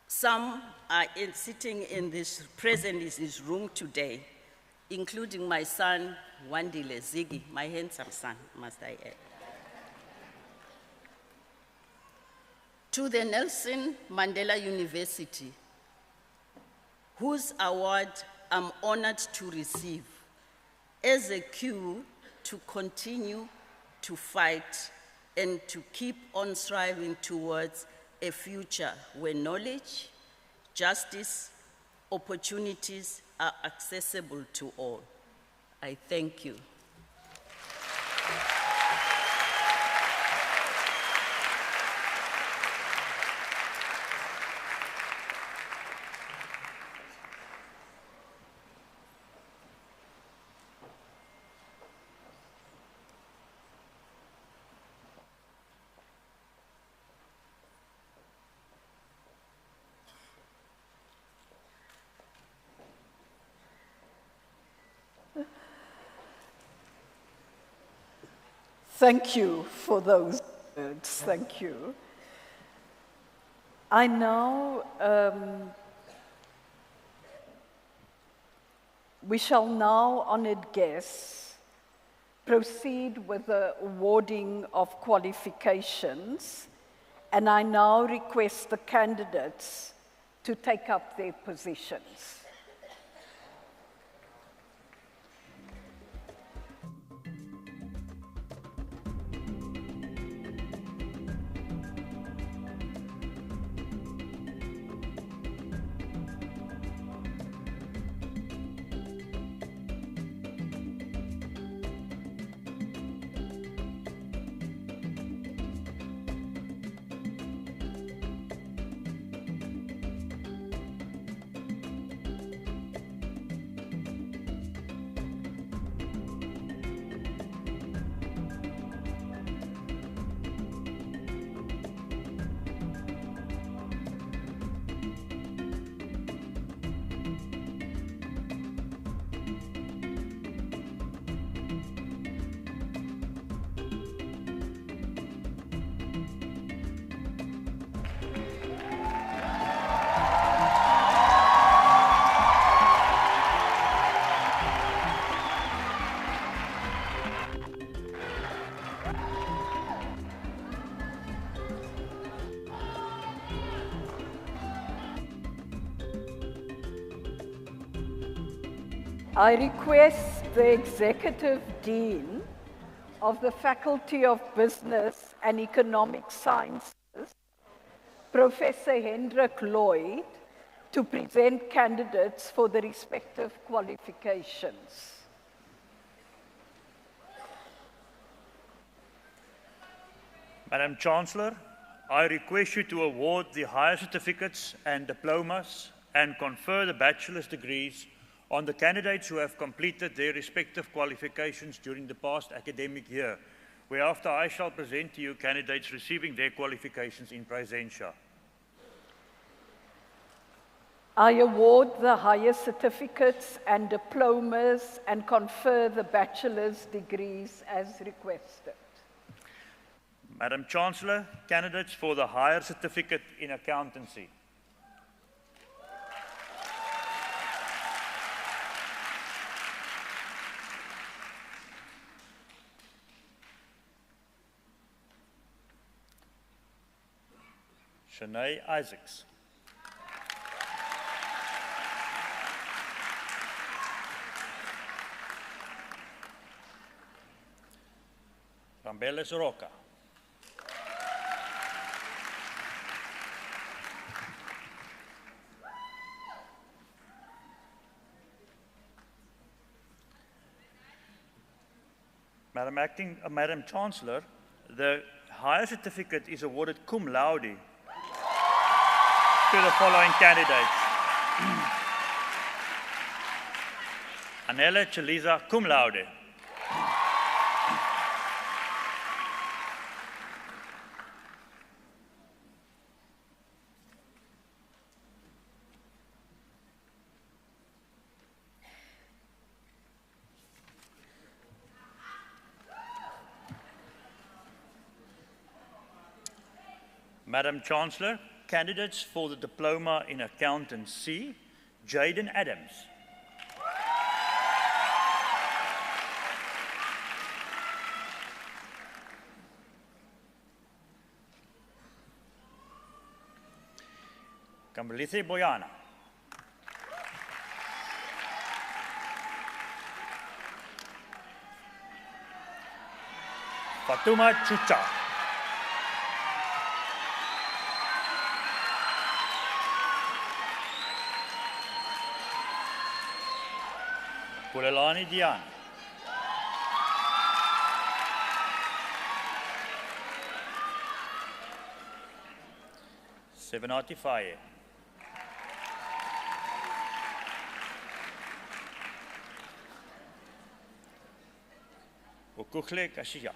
Some are sitting in this, present in this room today, including my son, Wandile Ziggy, my handsome son, must I add. To the Nelson Mandela University, whose award I'm honored to receive as a cue to continue to fight and to keep on striving towards a future where knowledge, justice, opportunities are accessible to all. I thank you. Thank you for those words. Thank you. I now, we shall now, honored guests, proceed with the awarding of qualifications, and I now request the candidates to take up their positions. I request the Executive Dean of the Faculty of Business and Economic Sciences, Professor Hendrik Lloyd, to present candidates for the respective qualifications. Madam Chancellor, I request you to award the higher certificates and diplomas and confer the bachelor's degrees on the candidates who have completed their respective qualifications during the past academic year, whereafter I shall present to you candidates receiving their qualifications in presentia. I award the higher certificates and diplomas and confer the bachelor's degrees as requested. Madam Chancellor, candidates for the higher certificate in accountancy. Shanae Isaacs. Rambele Soroka. Madam Chancellor, the higher certificate is awarded cum laude to the following candidates. Anela Chaliza, cum laude. Madam Chancellor, candidates for the diploma in accountancy, Jaden Adams. Kamalithi Boyana. Fatuma Chucha. Pulelani Dian. Sevenati Faye. Ukukhle Kashia.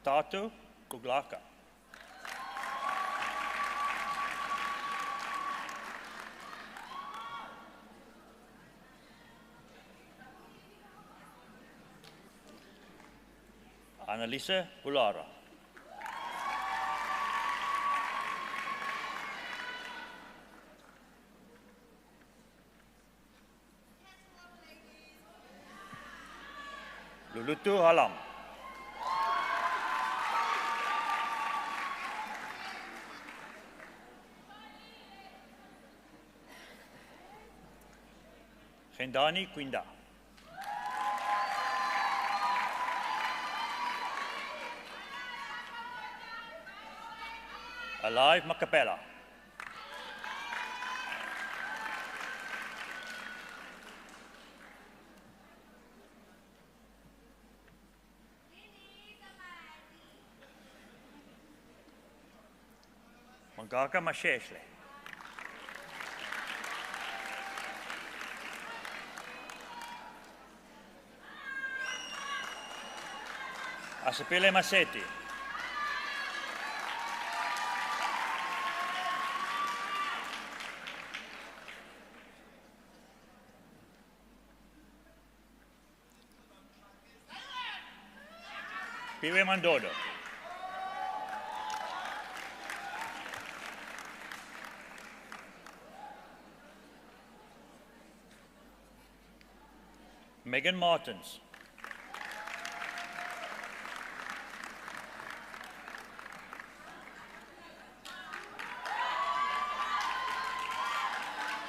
Tatu Kuglaka. Annalisa Ulara. Lulutu Halam. Gendani Quinda. Alive Macapella. Mangaka Masheshle. Asapile Masetti. Piwe Mandodo. Megan Martins.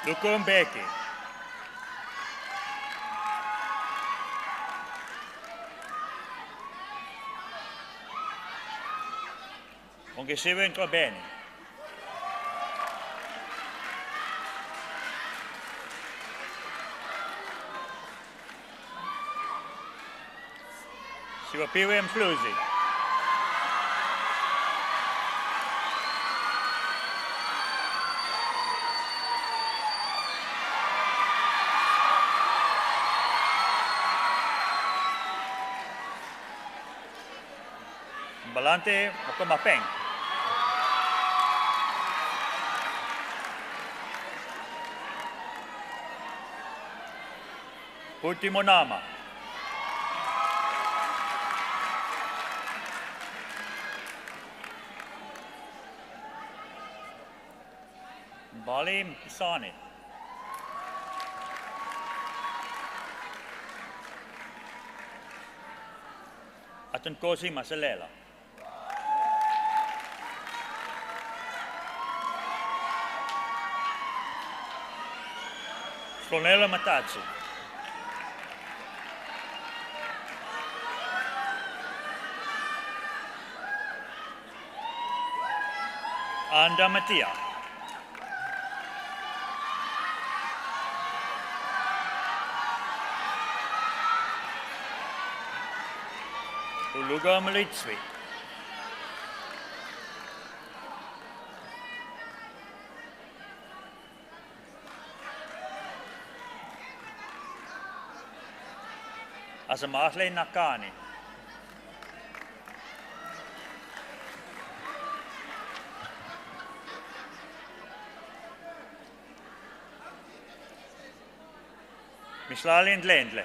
Luko Mbeki. Ongesiwe Nkobeni. Siwapiwe Mfluzi. Balante Mokomapeng. Ultimo Nama. Bali Pisani. Atunkosi Masalela. Slonela Matazzi. Anda Mattia. Uluga Malitsvi. Asamahle Nakani. Mislali Ndlendle.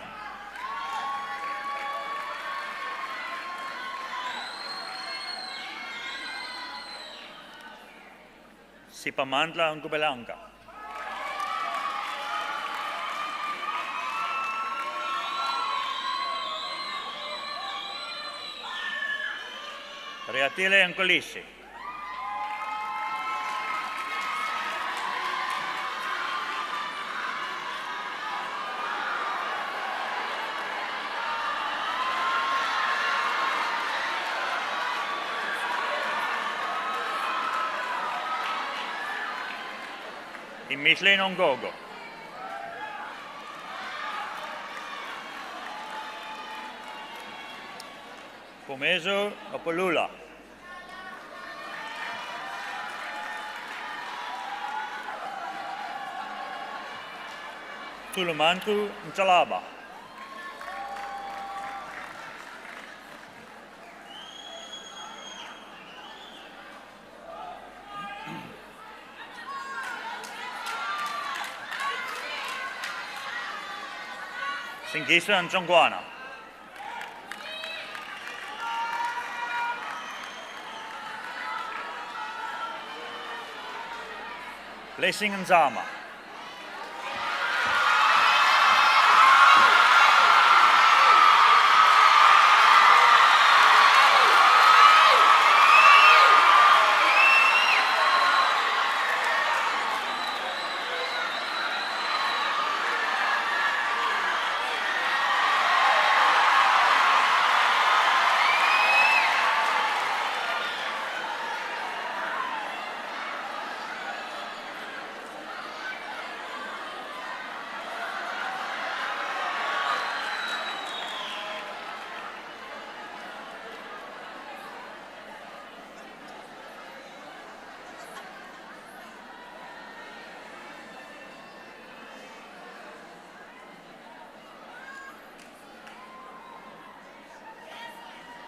Sipamandla Ngubelanga. Leatile Ancolisi. Imihle Nongogo. Pomezo Apolula. Tulumantu Nchalaba. Singisa Ncongwana. Blessing Nzama.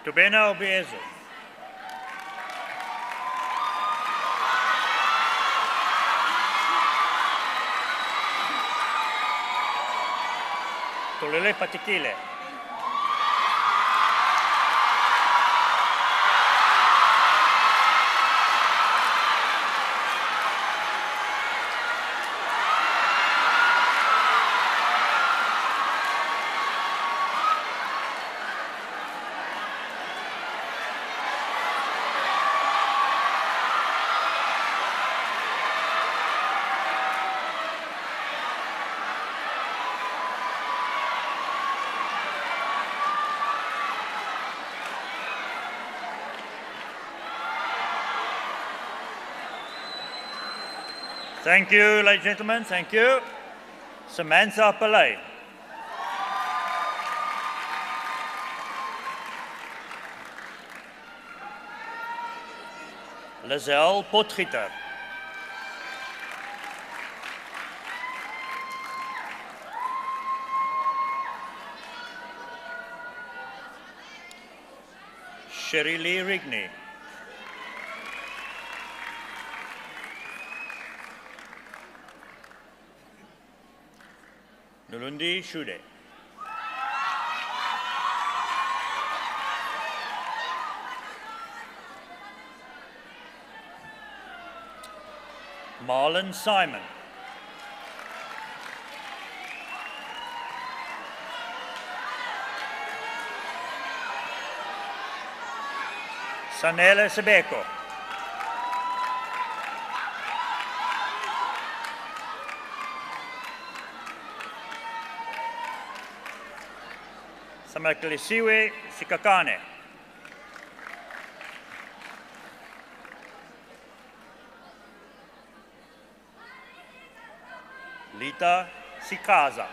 Gqeberha Obiezo. Tolele Patikile. Thank you, ladies and gentlemen. Thank you. Samantha Pillay. Lizelle Potgieter. Sherry Lee Rigney. Nulundi Shude. Marlon Simon. Sanela Sebeko. Samakalisiwe Sikakane. Lita Sikaza.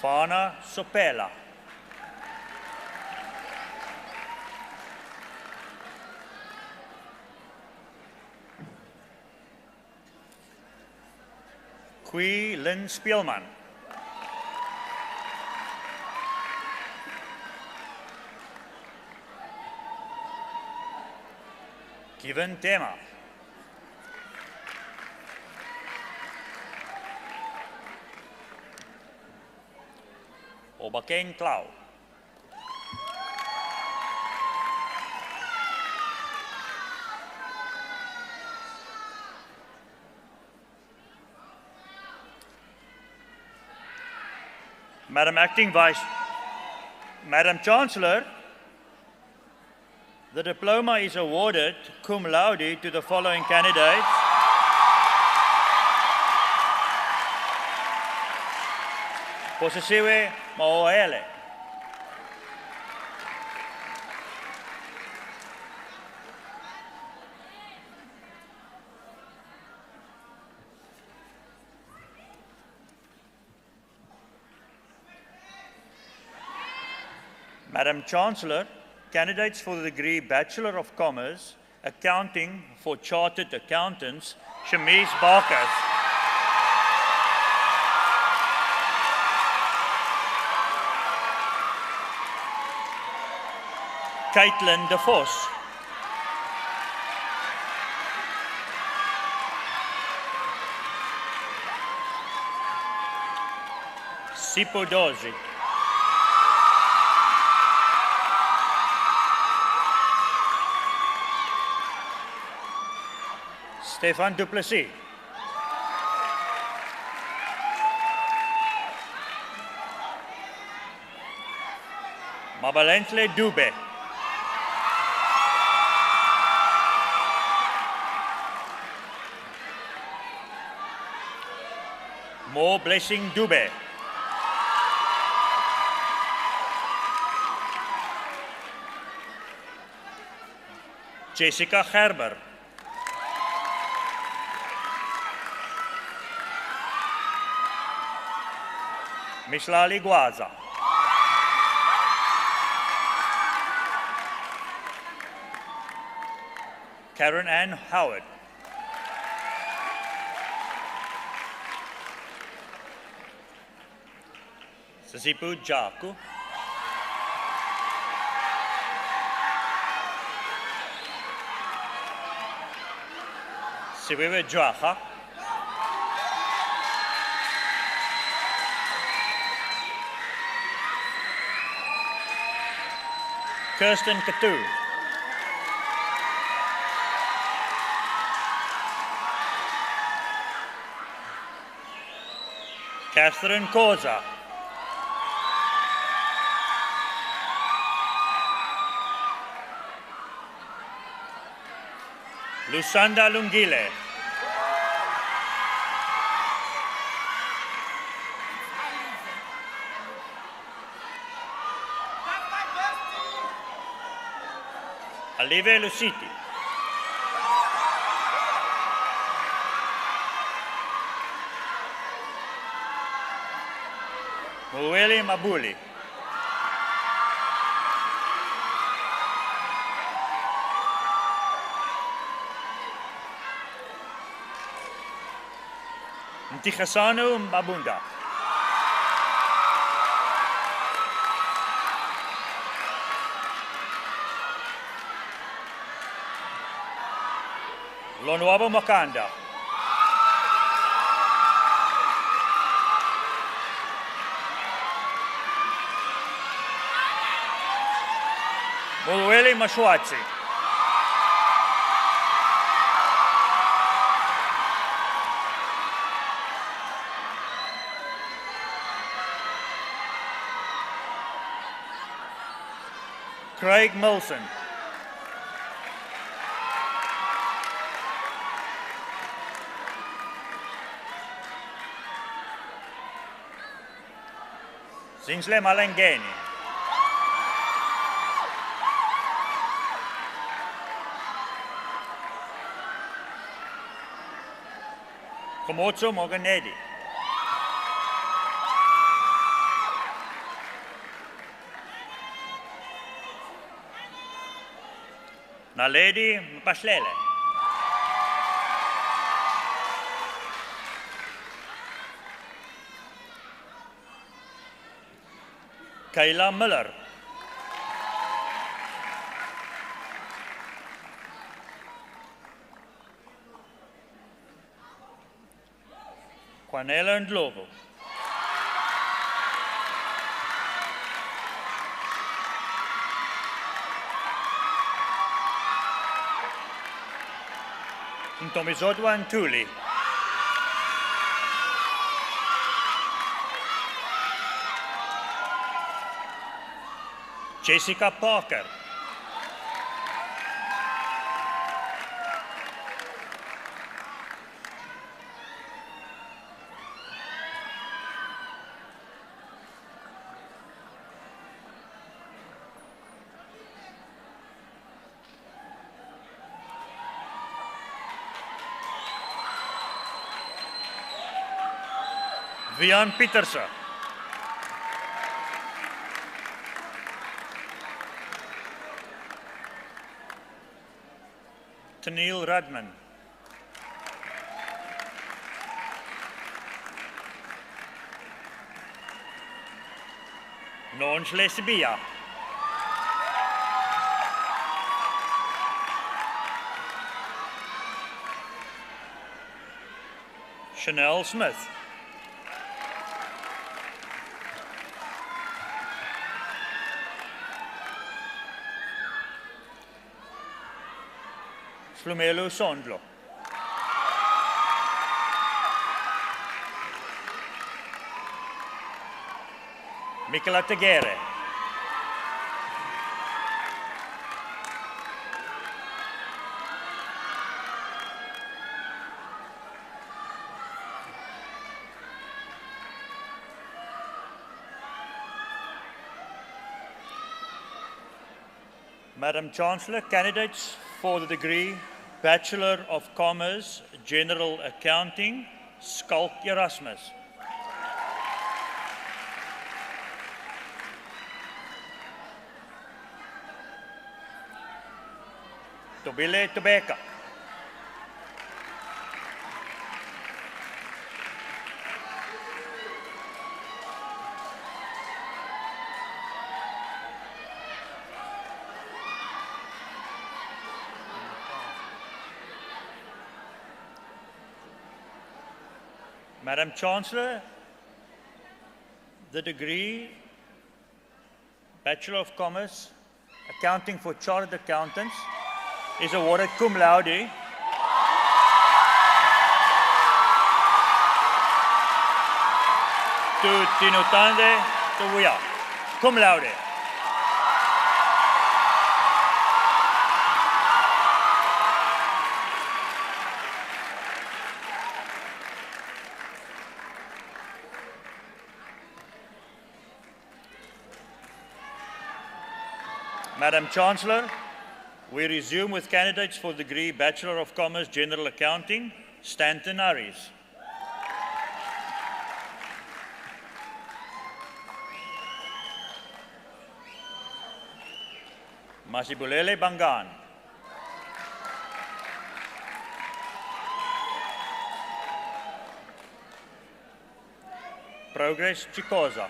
Fana Sopela. Kui Lynn Spielman. Given Tema. Obakeng Clau. Madam Chancellor, the diploma is awarded cum laude to the following candidates. Posisiwe Maoele. Madam Chancellor, candidates for the degree Bachelor of Commerce, Accounting for Chartered Accountants, Shamise Barkas. Caitlin De Vos. Sipho Dozi. Stefan Duplessis. Mabalentle Dube. Mo Blessing Dube. Jessica Gerber. Mishlali Gwaza. Karen Ann Howard. Sasipu Jaku. Siwewe Jwaha. Kirsten Katu. Catherine Koza. Lusanda Lungile. Alive Luciti. Muweli Mabuli. Ntikhasanu Mabunda. Lonwabo Makanda. Mulweli Mashwatsi. Craig Milson. Zinsley Malengeni. Komotso Moganedi. Naledi Mpahlele. Kayla Miller. Quanella Ndlovu. Ntomizodwa Ntuli. Jessica Parker. Vian Pieterse. Tennille Radman. Nons Lesbia. Chanel Smith. Flumelo Sondlo. Michela Tegere. Madam Chancellor, candidates for the degree Bachelor of Commerce, General Accounting, Skalk Erasmus. Tobile Tobeka. Madam Chancellor, the degree Bachelor of Commerce, Accounting for Chartered Accountants is awarded cum laude to Tinotande Tawuya, cum laude. Madam Chancellor, we resume with candidates for the degree Bachelor of Commerce, General Accounting, Stanton Aries. Masibulele Bangan. Progress Chikoza.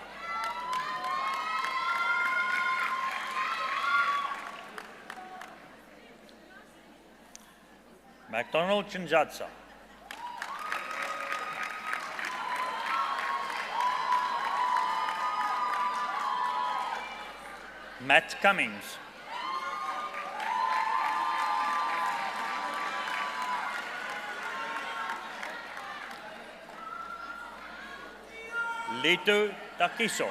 McDonald Chinjatsa. Matt Cummings. Lito Takiso.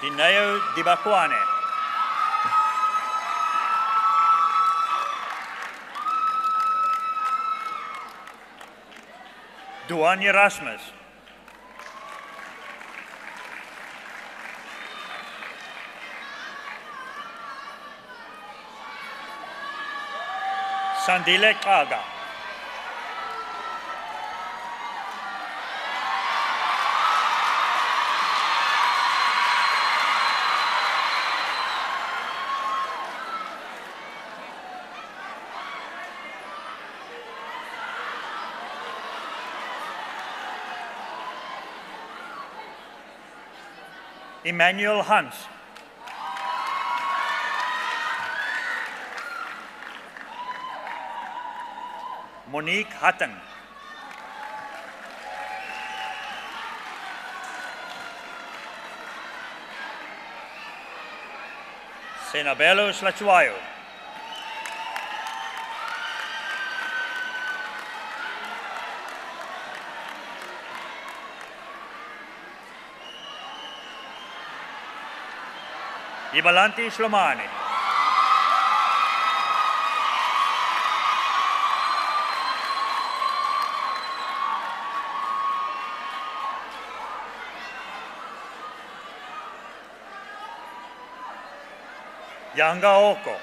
Dineo Dibakwane. Duan Erasmus. Sandile Kaga. Emmanuel Hans. Monique Hutton. Senabelo Slachuayo. Ibalanti Slomani. Yanga Oko.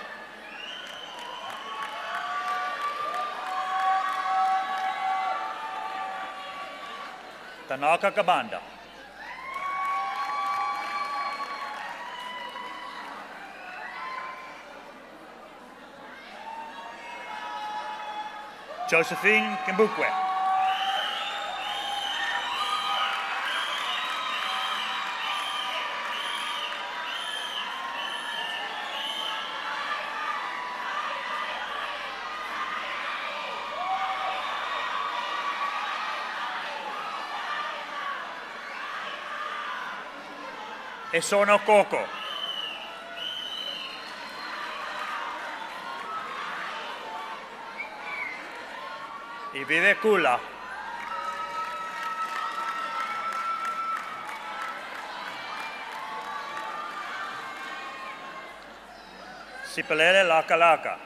Tanaka Kabanda. Josephine Kimbukwe. Esono Koko. I vive Kula. Sipelele Laka Laka.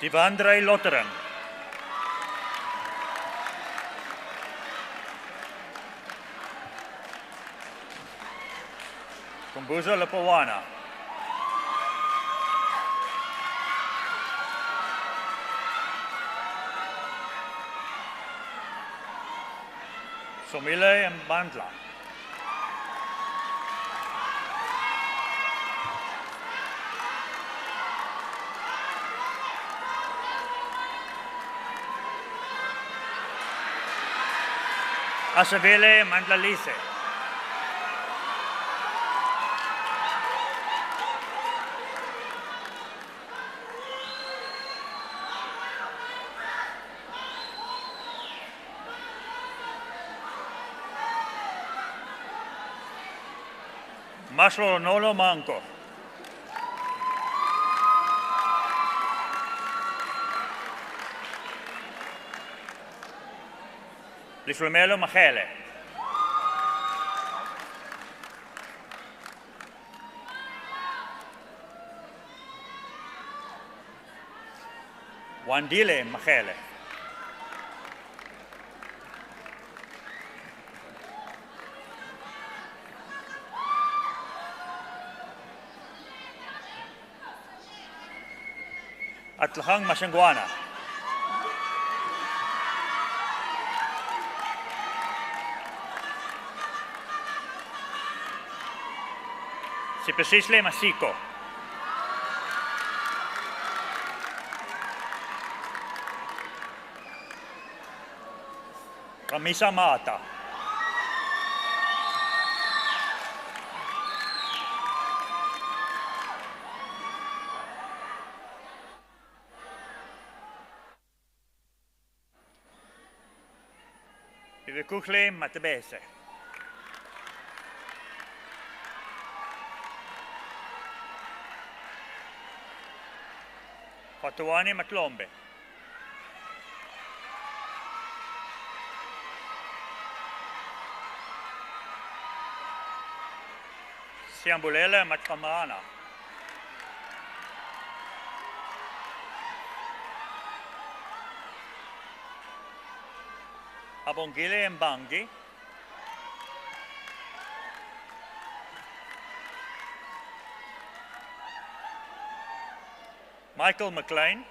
Divandre Lotteren. Kumbuzo Lepawana. Somile Mbandla. Asavele Mandlalise. Maslo Nolo Manco. Lisflomelo Machele. Wandile Machele. Atlahang Masangwana. Sipesisle Masiko. Kamisa Mata. Ivekuchle Matebese. Fatuani Matlombe. Siambulele Matkamana. Abongile Mbangi. Michael McLean.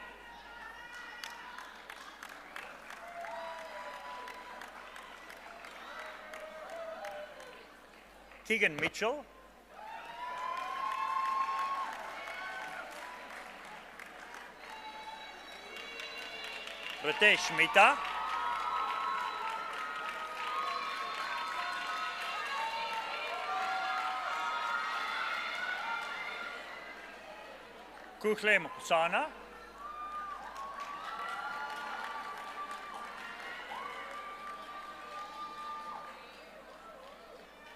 Keegan Mitchell. Ritesh Mita. Kukle Makusana.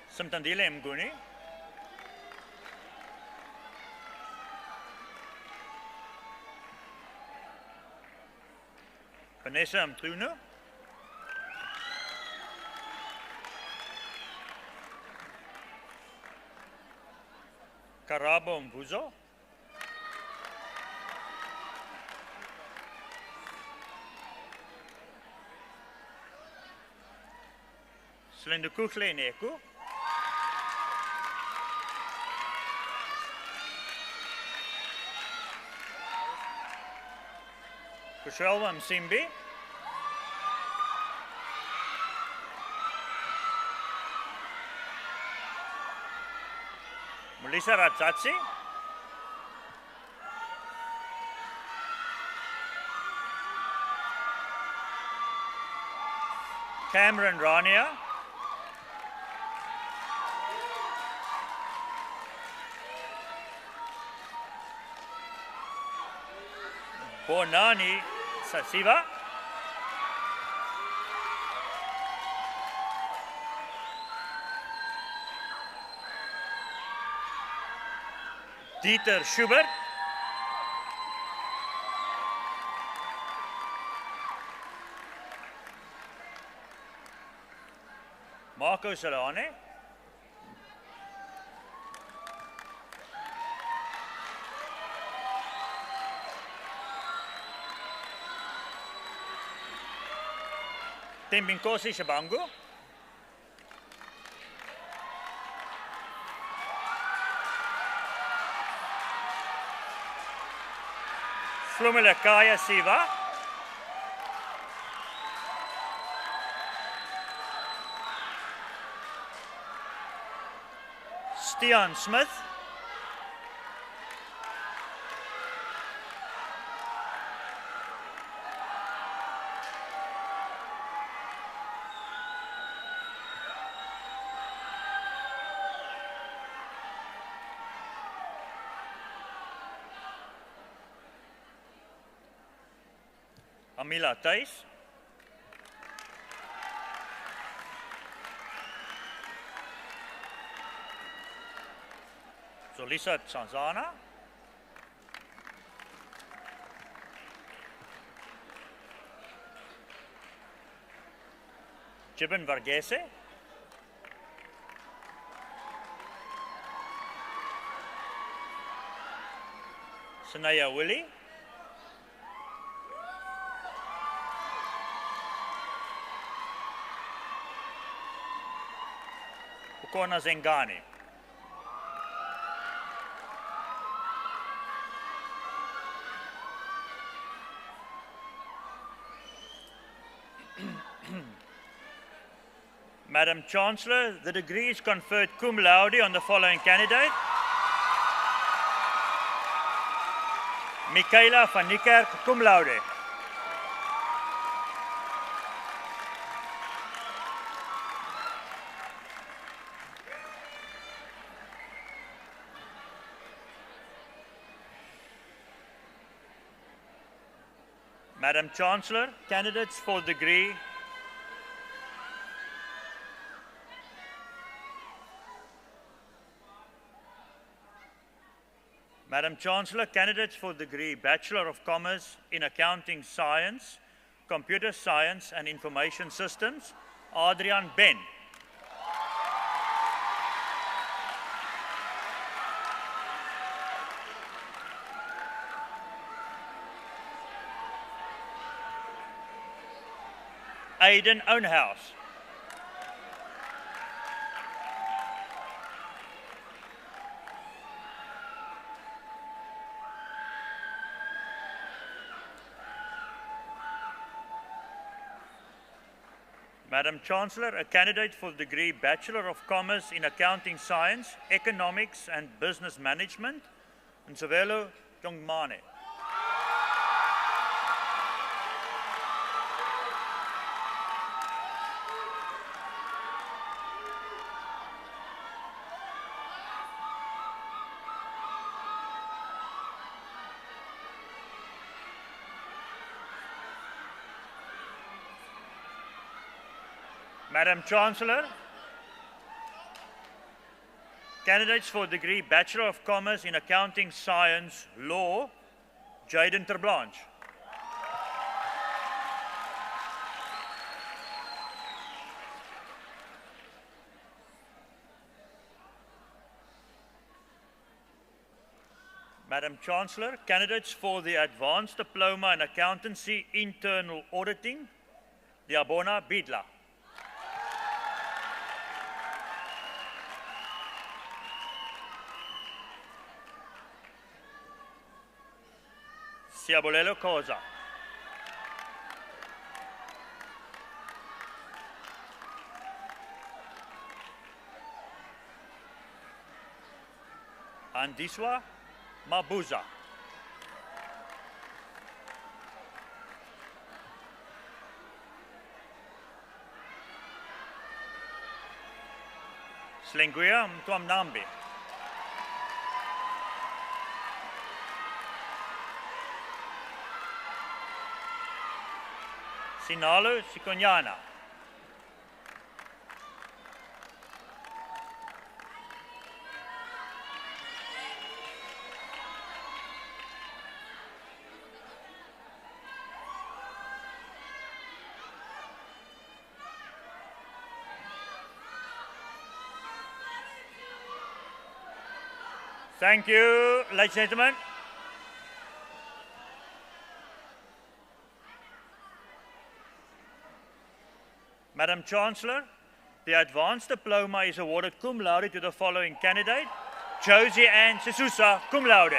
Simtandile Mguni. Vanessa Mtunu. Karabo Mvuzo. Slendukuhle Neku. Kushelwa Msimbi. Melissa Ratsatsi. Cameron Rania. Bonani Sasiva. Dieter Schubert. Marco Salane. Tembinkosi Shabangu. Flumilakaya Siva. Stian Smith. Amila Thijs. Solisa Tsanzana. Jibin Varghese. Sanaya Willie. Ukona Zengani. Madam Chancellor, the degree is conferred cum laude on the following candidate. Michaela van Niekerk, cum laude. Madam Chancellor, candidates for degree Madam Chancellor, candidates for degree Bachelor of Commerce in Accounting Science, Computer Science and Information Systems, Adrian Ben. Aidan Ownhouse. Madam Chancellor, a candidate for the degree Bachelor of Commerce in Accounting Science, Economics and Business Management, Nsavelo Jongmane. Madam Chancellor, candidates for the degree Bachelor of Commerce in Accounting Science, Law, Jaden Terblanche. Madam Chancellor, candidates for the Advanced Diploma in Accountancy Internal Auditing, Gqeberha Bidla. Siabolelo Koza. Andiswa Mabuza. Slenguia Mtwamnambi. Sinalo Sikonyana. Thank you, ladies and gentlemen. Madam Chancellor, the Advanced Diploma is awarded cum laude to the following candidate: Josie Ann Sisusa, cum laude.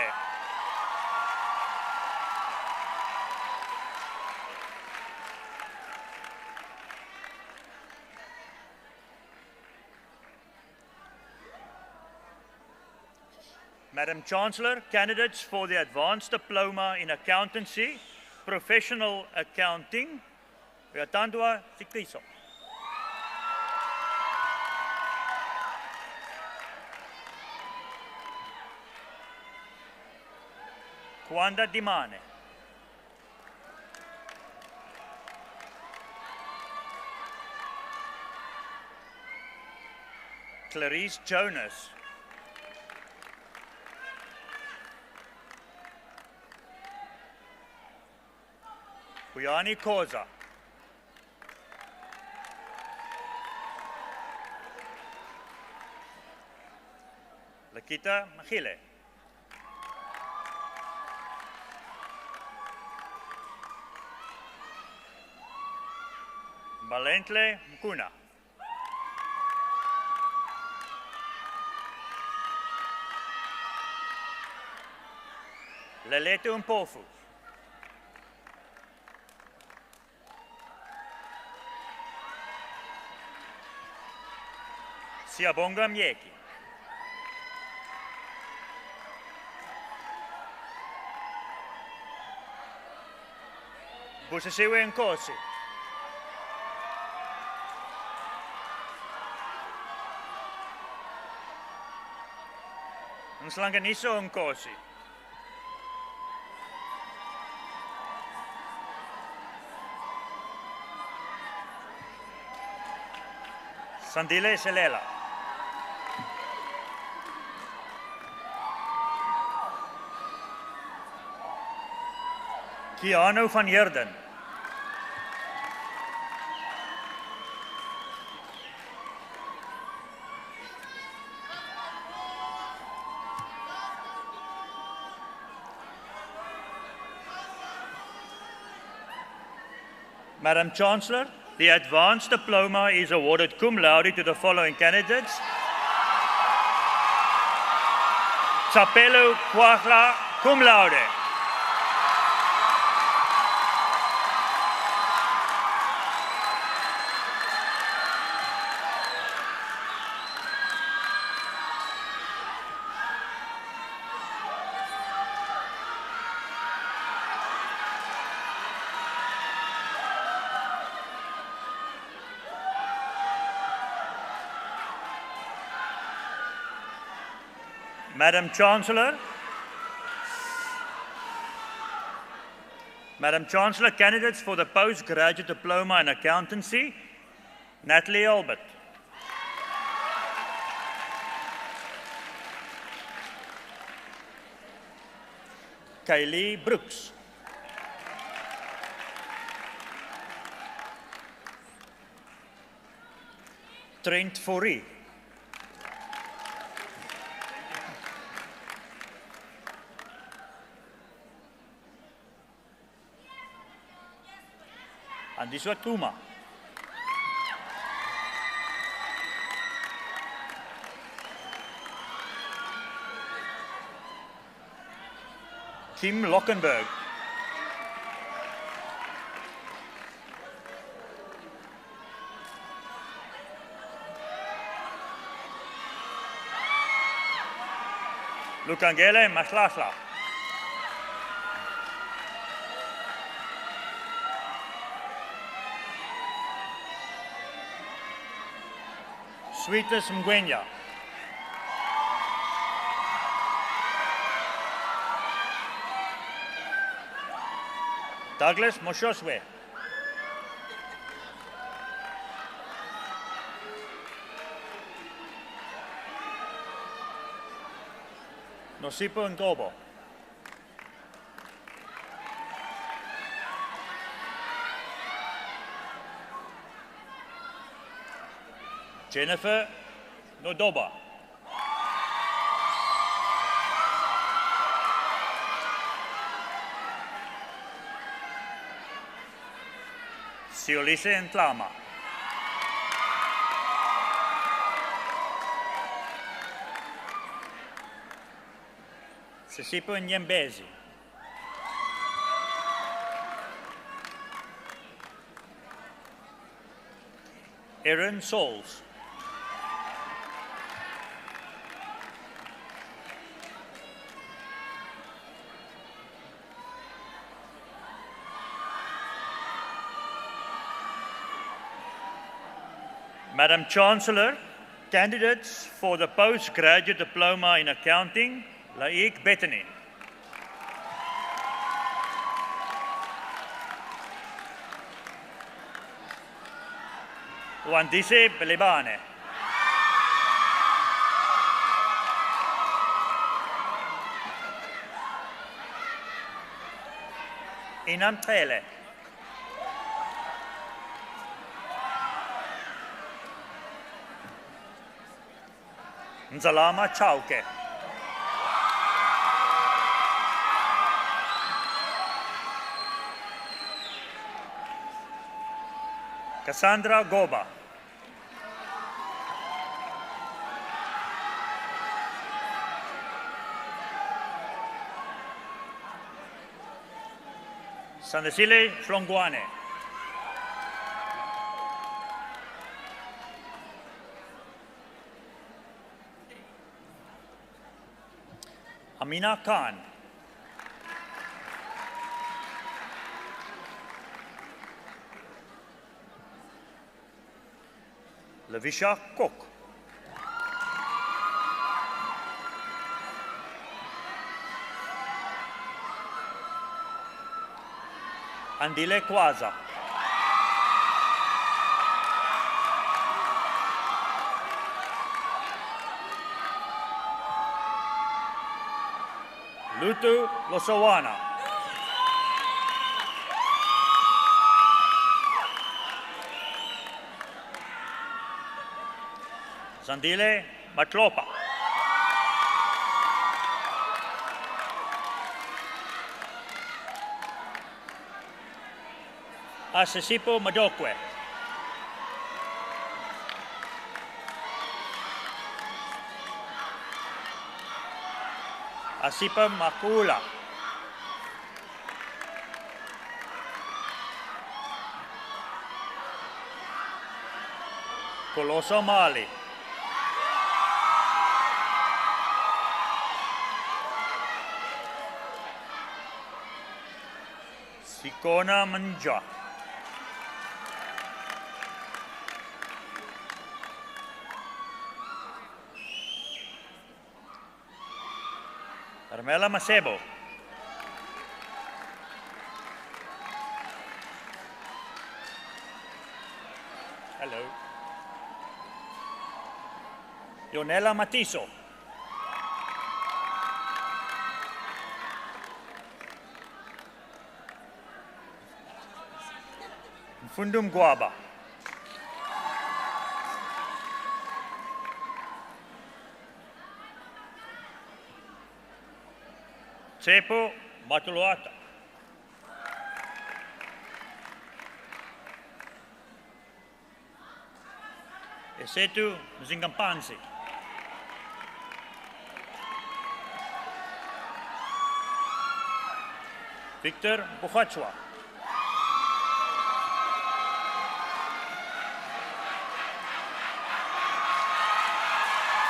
Madam Chancellor, candidates for the Advanced Diploma in Accountancy, Professional Accounting, Uyathandwa Sikriso. Kwanda Dimane. Clarice Jonas. Uyani Koza. Lakita Machile. Valentle Mkuna. Lelete Umpofu. Siabonga Myeki. Busisiwe Nkosi. Nslanganiso Nkosi. Sandile Selela. Keanu van Heerden. Madam Chancellor, the Advanced Diploma is awarded cum laude to the following candidates: Tsapelo Kwagla, cum laude. Madam Chancellor, candidates for the Postgraduate Diploma in Accountancy, Natalie Albert. Kylie Brooks. Trent Fourie. Andiswa Kuma. Kim Lockenberg. Lukangele Maslasla. Sweetest Mgwenya. Douglas Moshoswe. Nosipo Ngobo. Jennifer Nodoba. Siolise Ntlama. Sisipo Nyembezi. Erin Souls. Madam Chancellor, candidates for the postgraduate diploma in accounting, Laik Bethany. Wandise Belebane. Inam Trele. Nzalama Chauke. Cassandra Goba. Sandesile Flongwane. Amina Khan. Lavisha Cook. Andile Kwaza. Lutu Losawana. Sandile Matlopa. Asesipo Madokwe. Asipa Makula. Colosso Mali. Sikona Manja. Carmela Masebo. Hello. Yonela Matiso. Fundum Guaba. Tsepo Matuluata. Esetu Zingampansi. Victor Bukachwa.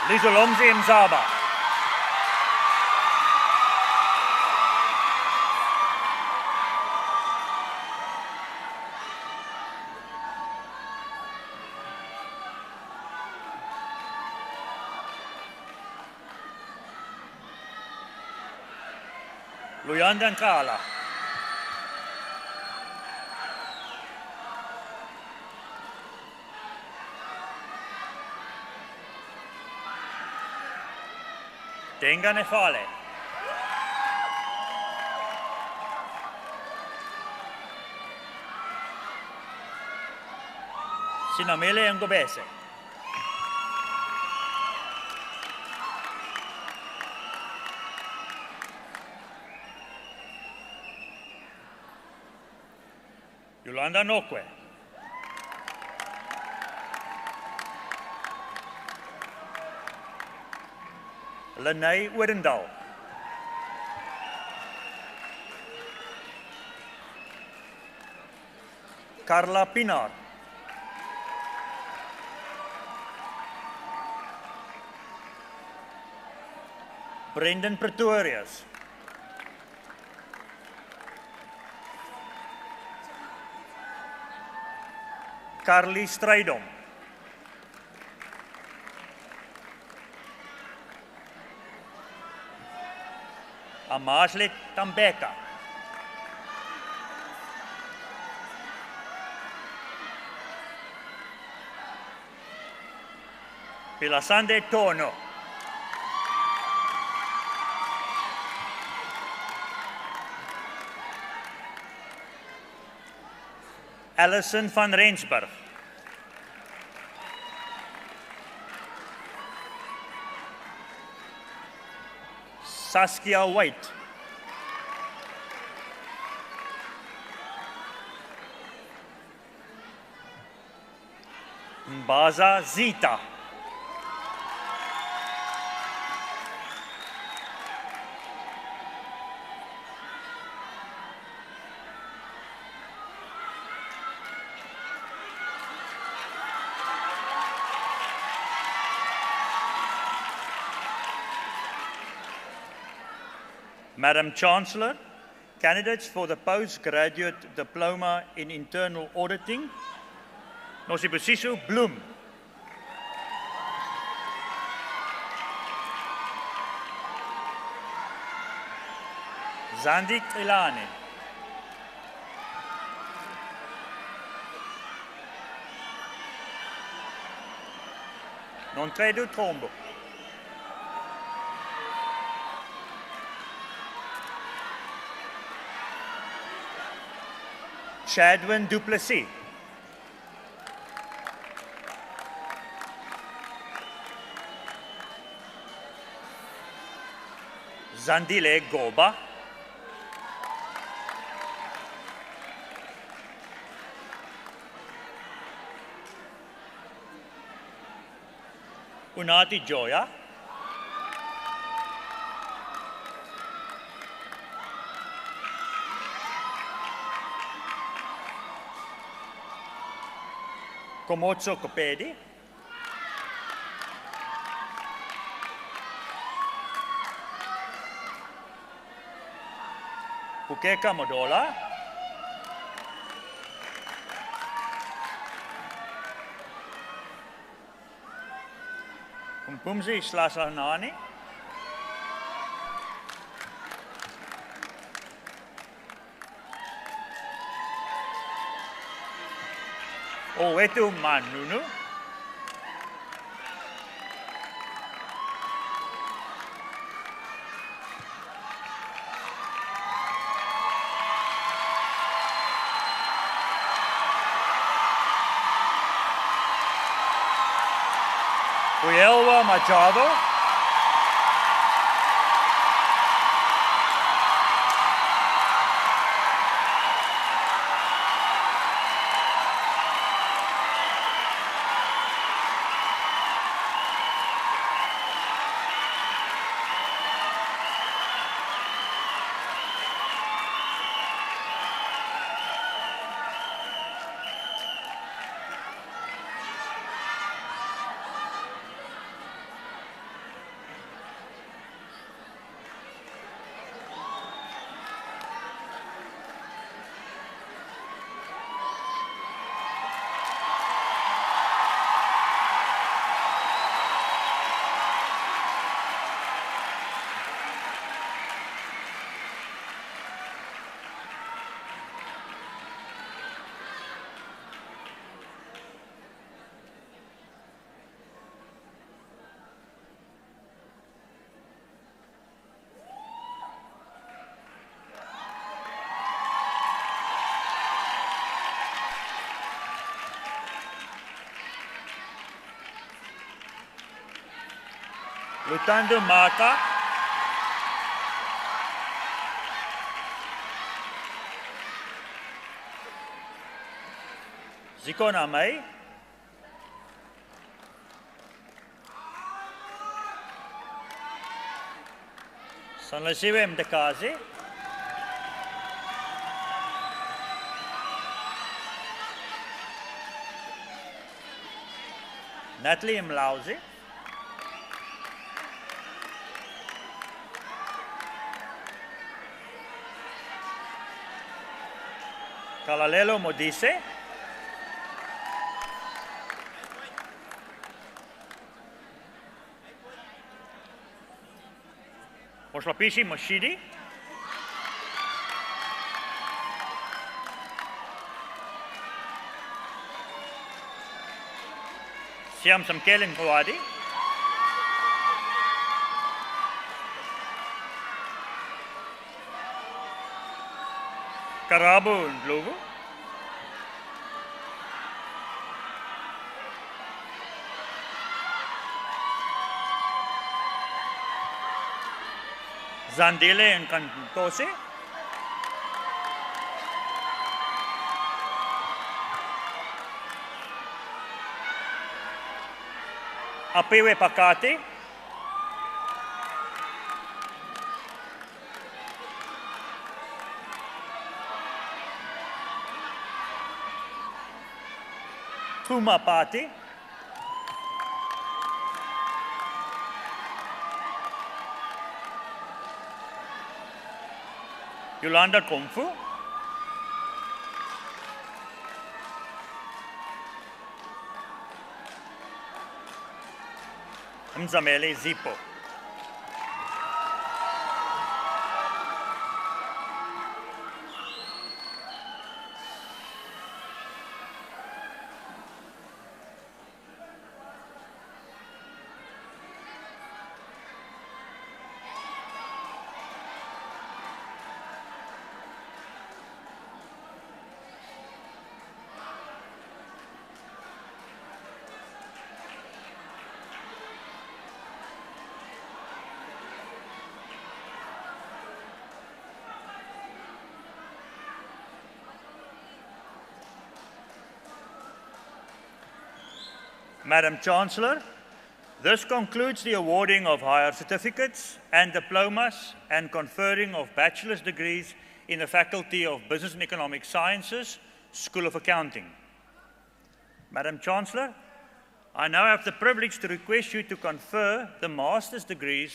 Lizolomzi Mzaba. Luyanda Nkala. Tenga Nefale. Sinamele Ngobese. Yolanda Nokwe. Lenay Widendal. Carla Pinar. Brendan Pretorius. Carly Strydom. Amaslet Tambeka. Pilasande Tono. Alison van Rensburg. Saskia White. Mbaza Zita. Madam Chancellor, candidates for the postgraduate diploma in internal auditing, Nosibusiso Bloem. Zandik Ilane. Nontredo Trombo. Chadwin Duplessis. Zandile Goba. Unati Joya. Komotso Kopedi. Pukeka Modola. Kumpumzi Slasanani. Owetu Manunu. Uelwa Machado. Lutando Mata, Zikona May, Sanlasiwe Mdekazi, Natalie Mlauzi, Kalalelo Modise, Moslapisi Moshidi, Siam Samkelen Kawadi, Karabu Ndlovu, Zandile and Kantose, Apewe Pakate, Puma Pati, Yolanda Komfu, Mzamele Zipo. Madam Chancellor, this concludes the awarding of higher certificates and diplomas and conferring of bachelor's degrees in the Faculty of Business and Economic Sciences, School of Accounting. Madam Chancellor, I now have the privilege to request you to confer the master's degrees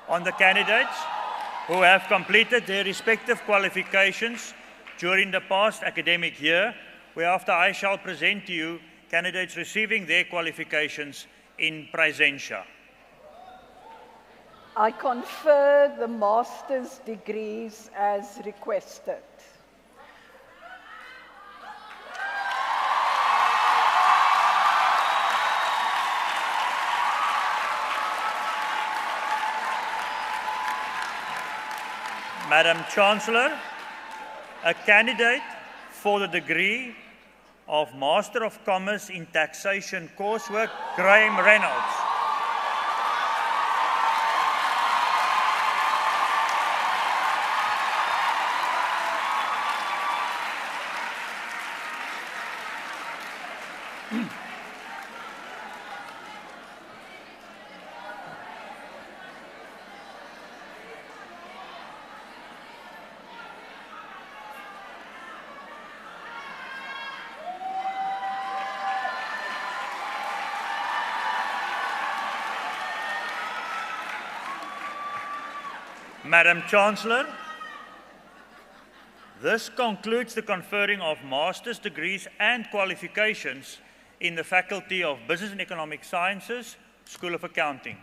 on the candidates who have completed their respective qualifications during the past academic year, whereafter I shall present to you candidates receiving their qualifications in presentia. I confer the master's degrees as requested. Madam Chancellor, a candidate for the degree of Master of Commerce in Taxation coursework, Graham Reynolds. Madam Chancellor, this concludes the conferring of master's degrees and qualifications in the Faculty of Business and Economic Sciences, School of Accounting.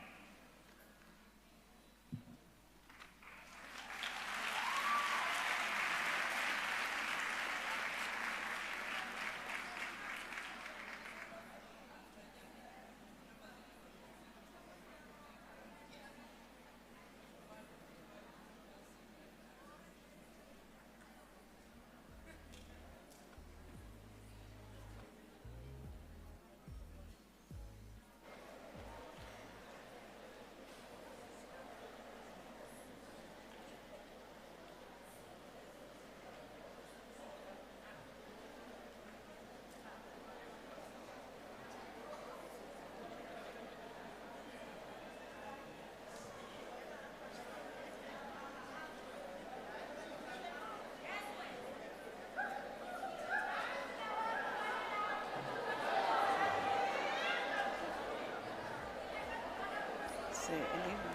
Is there anyone?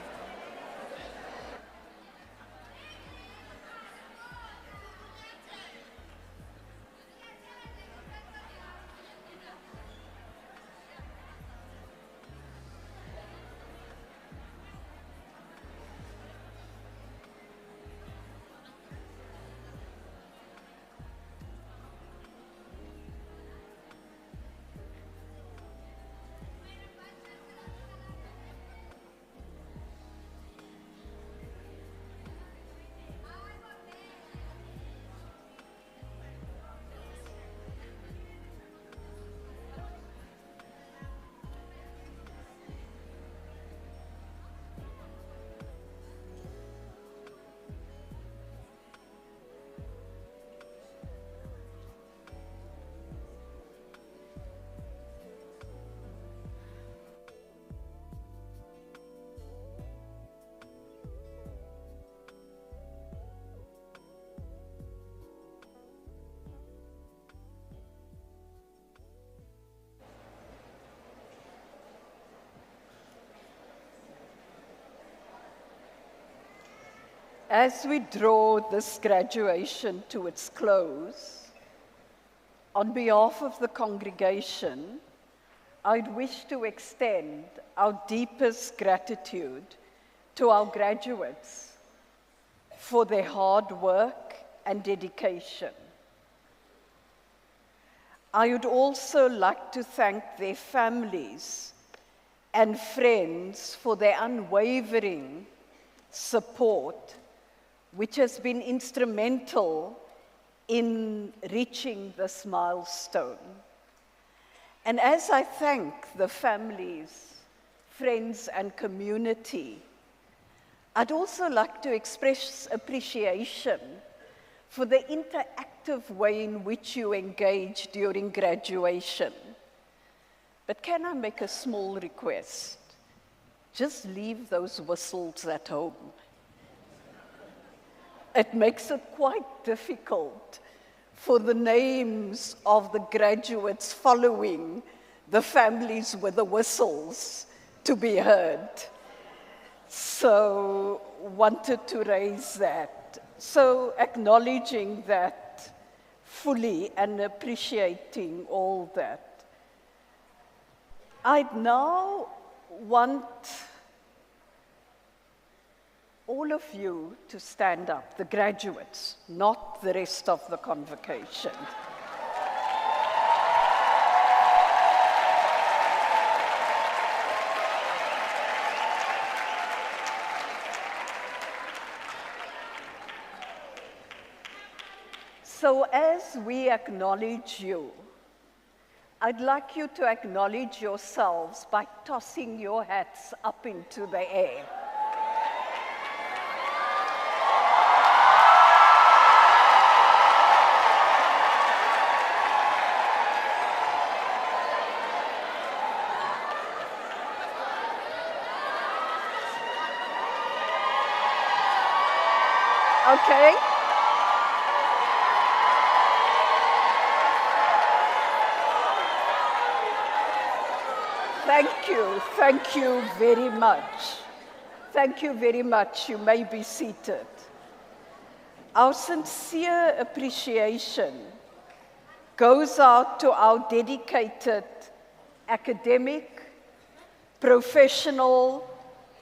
As we draw this graduation to its close, on behalf of the congregation, I'd wish to extend our deepest gratitude to our graduates for their hard work and dedication. I would also like to thank their families and friends for their unwavering support, which has been instrumental in reaching this milestone. And as I thank the families, friends, and community, I'd also like to express appreciation for the interactive way in which you engage during graduation. But can I make a small request? Just leave those whistles at home. It makes it quite difficult for the names of the graduates following the families with the whistles to be heard. So, wanted to raise that. So, acknowledging that fully and appreciating all that. I'd now want all of you to stand up, the graduates, not the rest of the convocation. So as we acknowledge you, I'd like you to acknowledge yourselves by tossing your hats up into the air. Okay? Thank you very much. Thank you very much. You may be seated. Our sincere appreciation goes out to our dedicated academic, professional,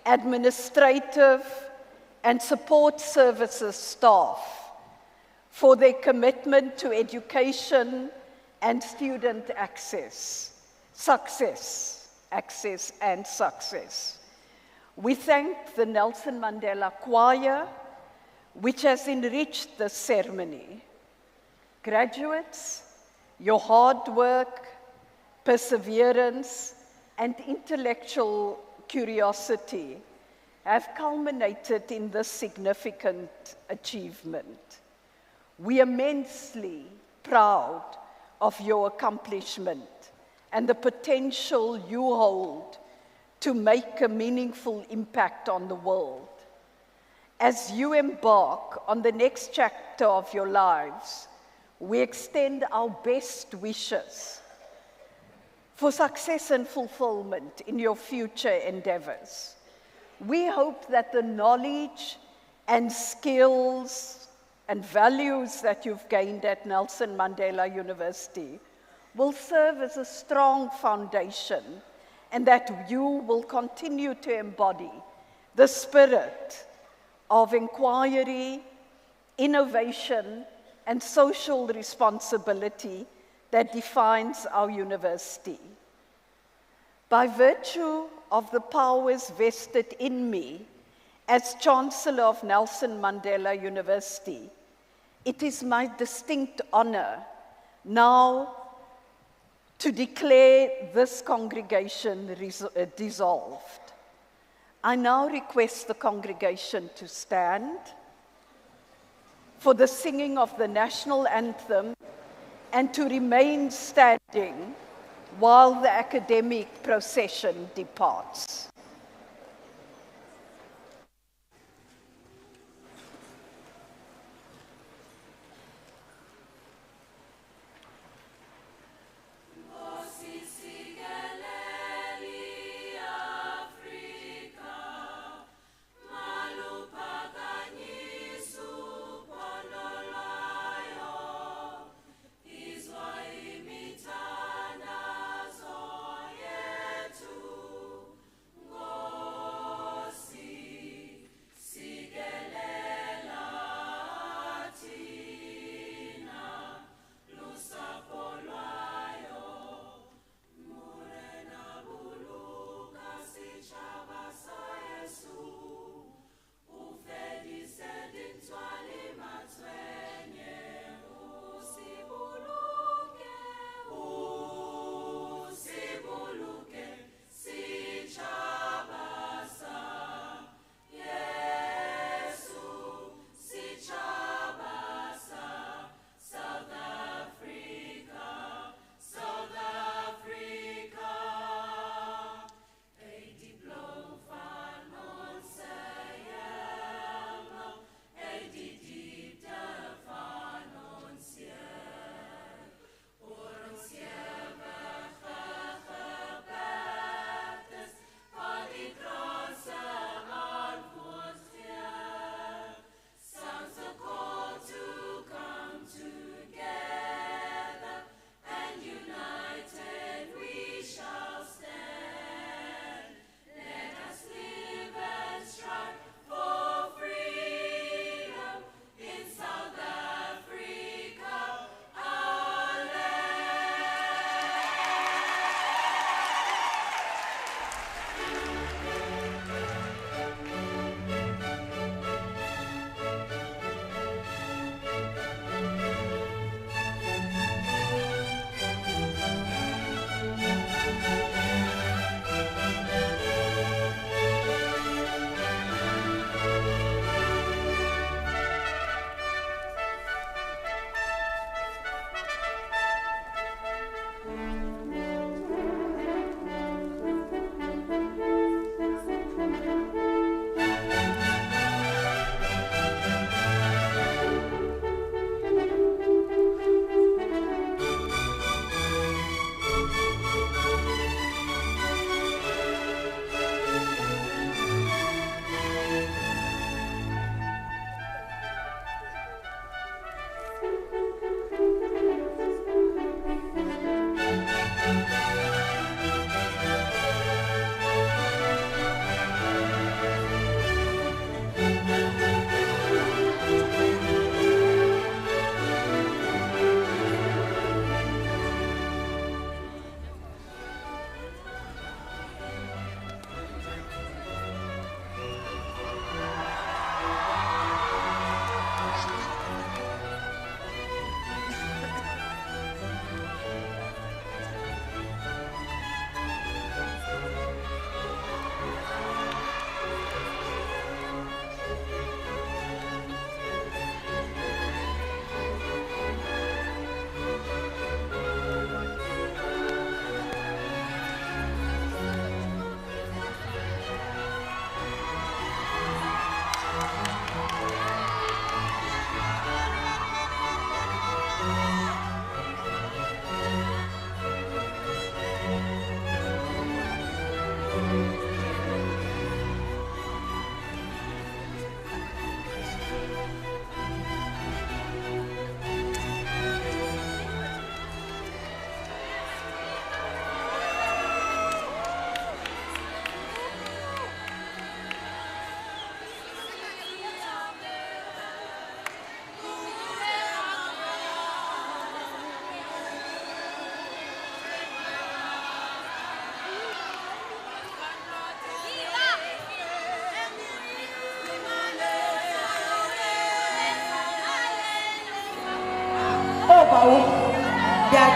administrative, and support services staff for their commitment to education and student access and success. We thank the Nelson Mandela Choir, which has enriched the ceremony. Graduates, your hard work, perseverance, and intellectual curiosity have culminated in this significant achievement. We are immensely proud of your accomplishment and the potential you hold to make a meaningful impact on the world. As you embark on the next chapter of your lives, we extend our best wishes for success and fulfillment in your future endeavors. we hope that the knowledge and skills and values that you've gained at Nelson Mandela University will serve as a strong foundation, and that you will continue to embody the spirit of inquiry, innovation, and social responsibility that defines our university. By virtue of the powers vested in me as Chancellor of Nelson Mandela University, it is my distinct honor now to declare this congregation dissolved. I now request the congregation to stand for the singing of the national anthem and to remain standing while the academic procession departs.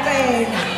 Ngiyacela.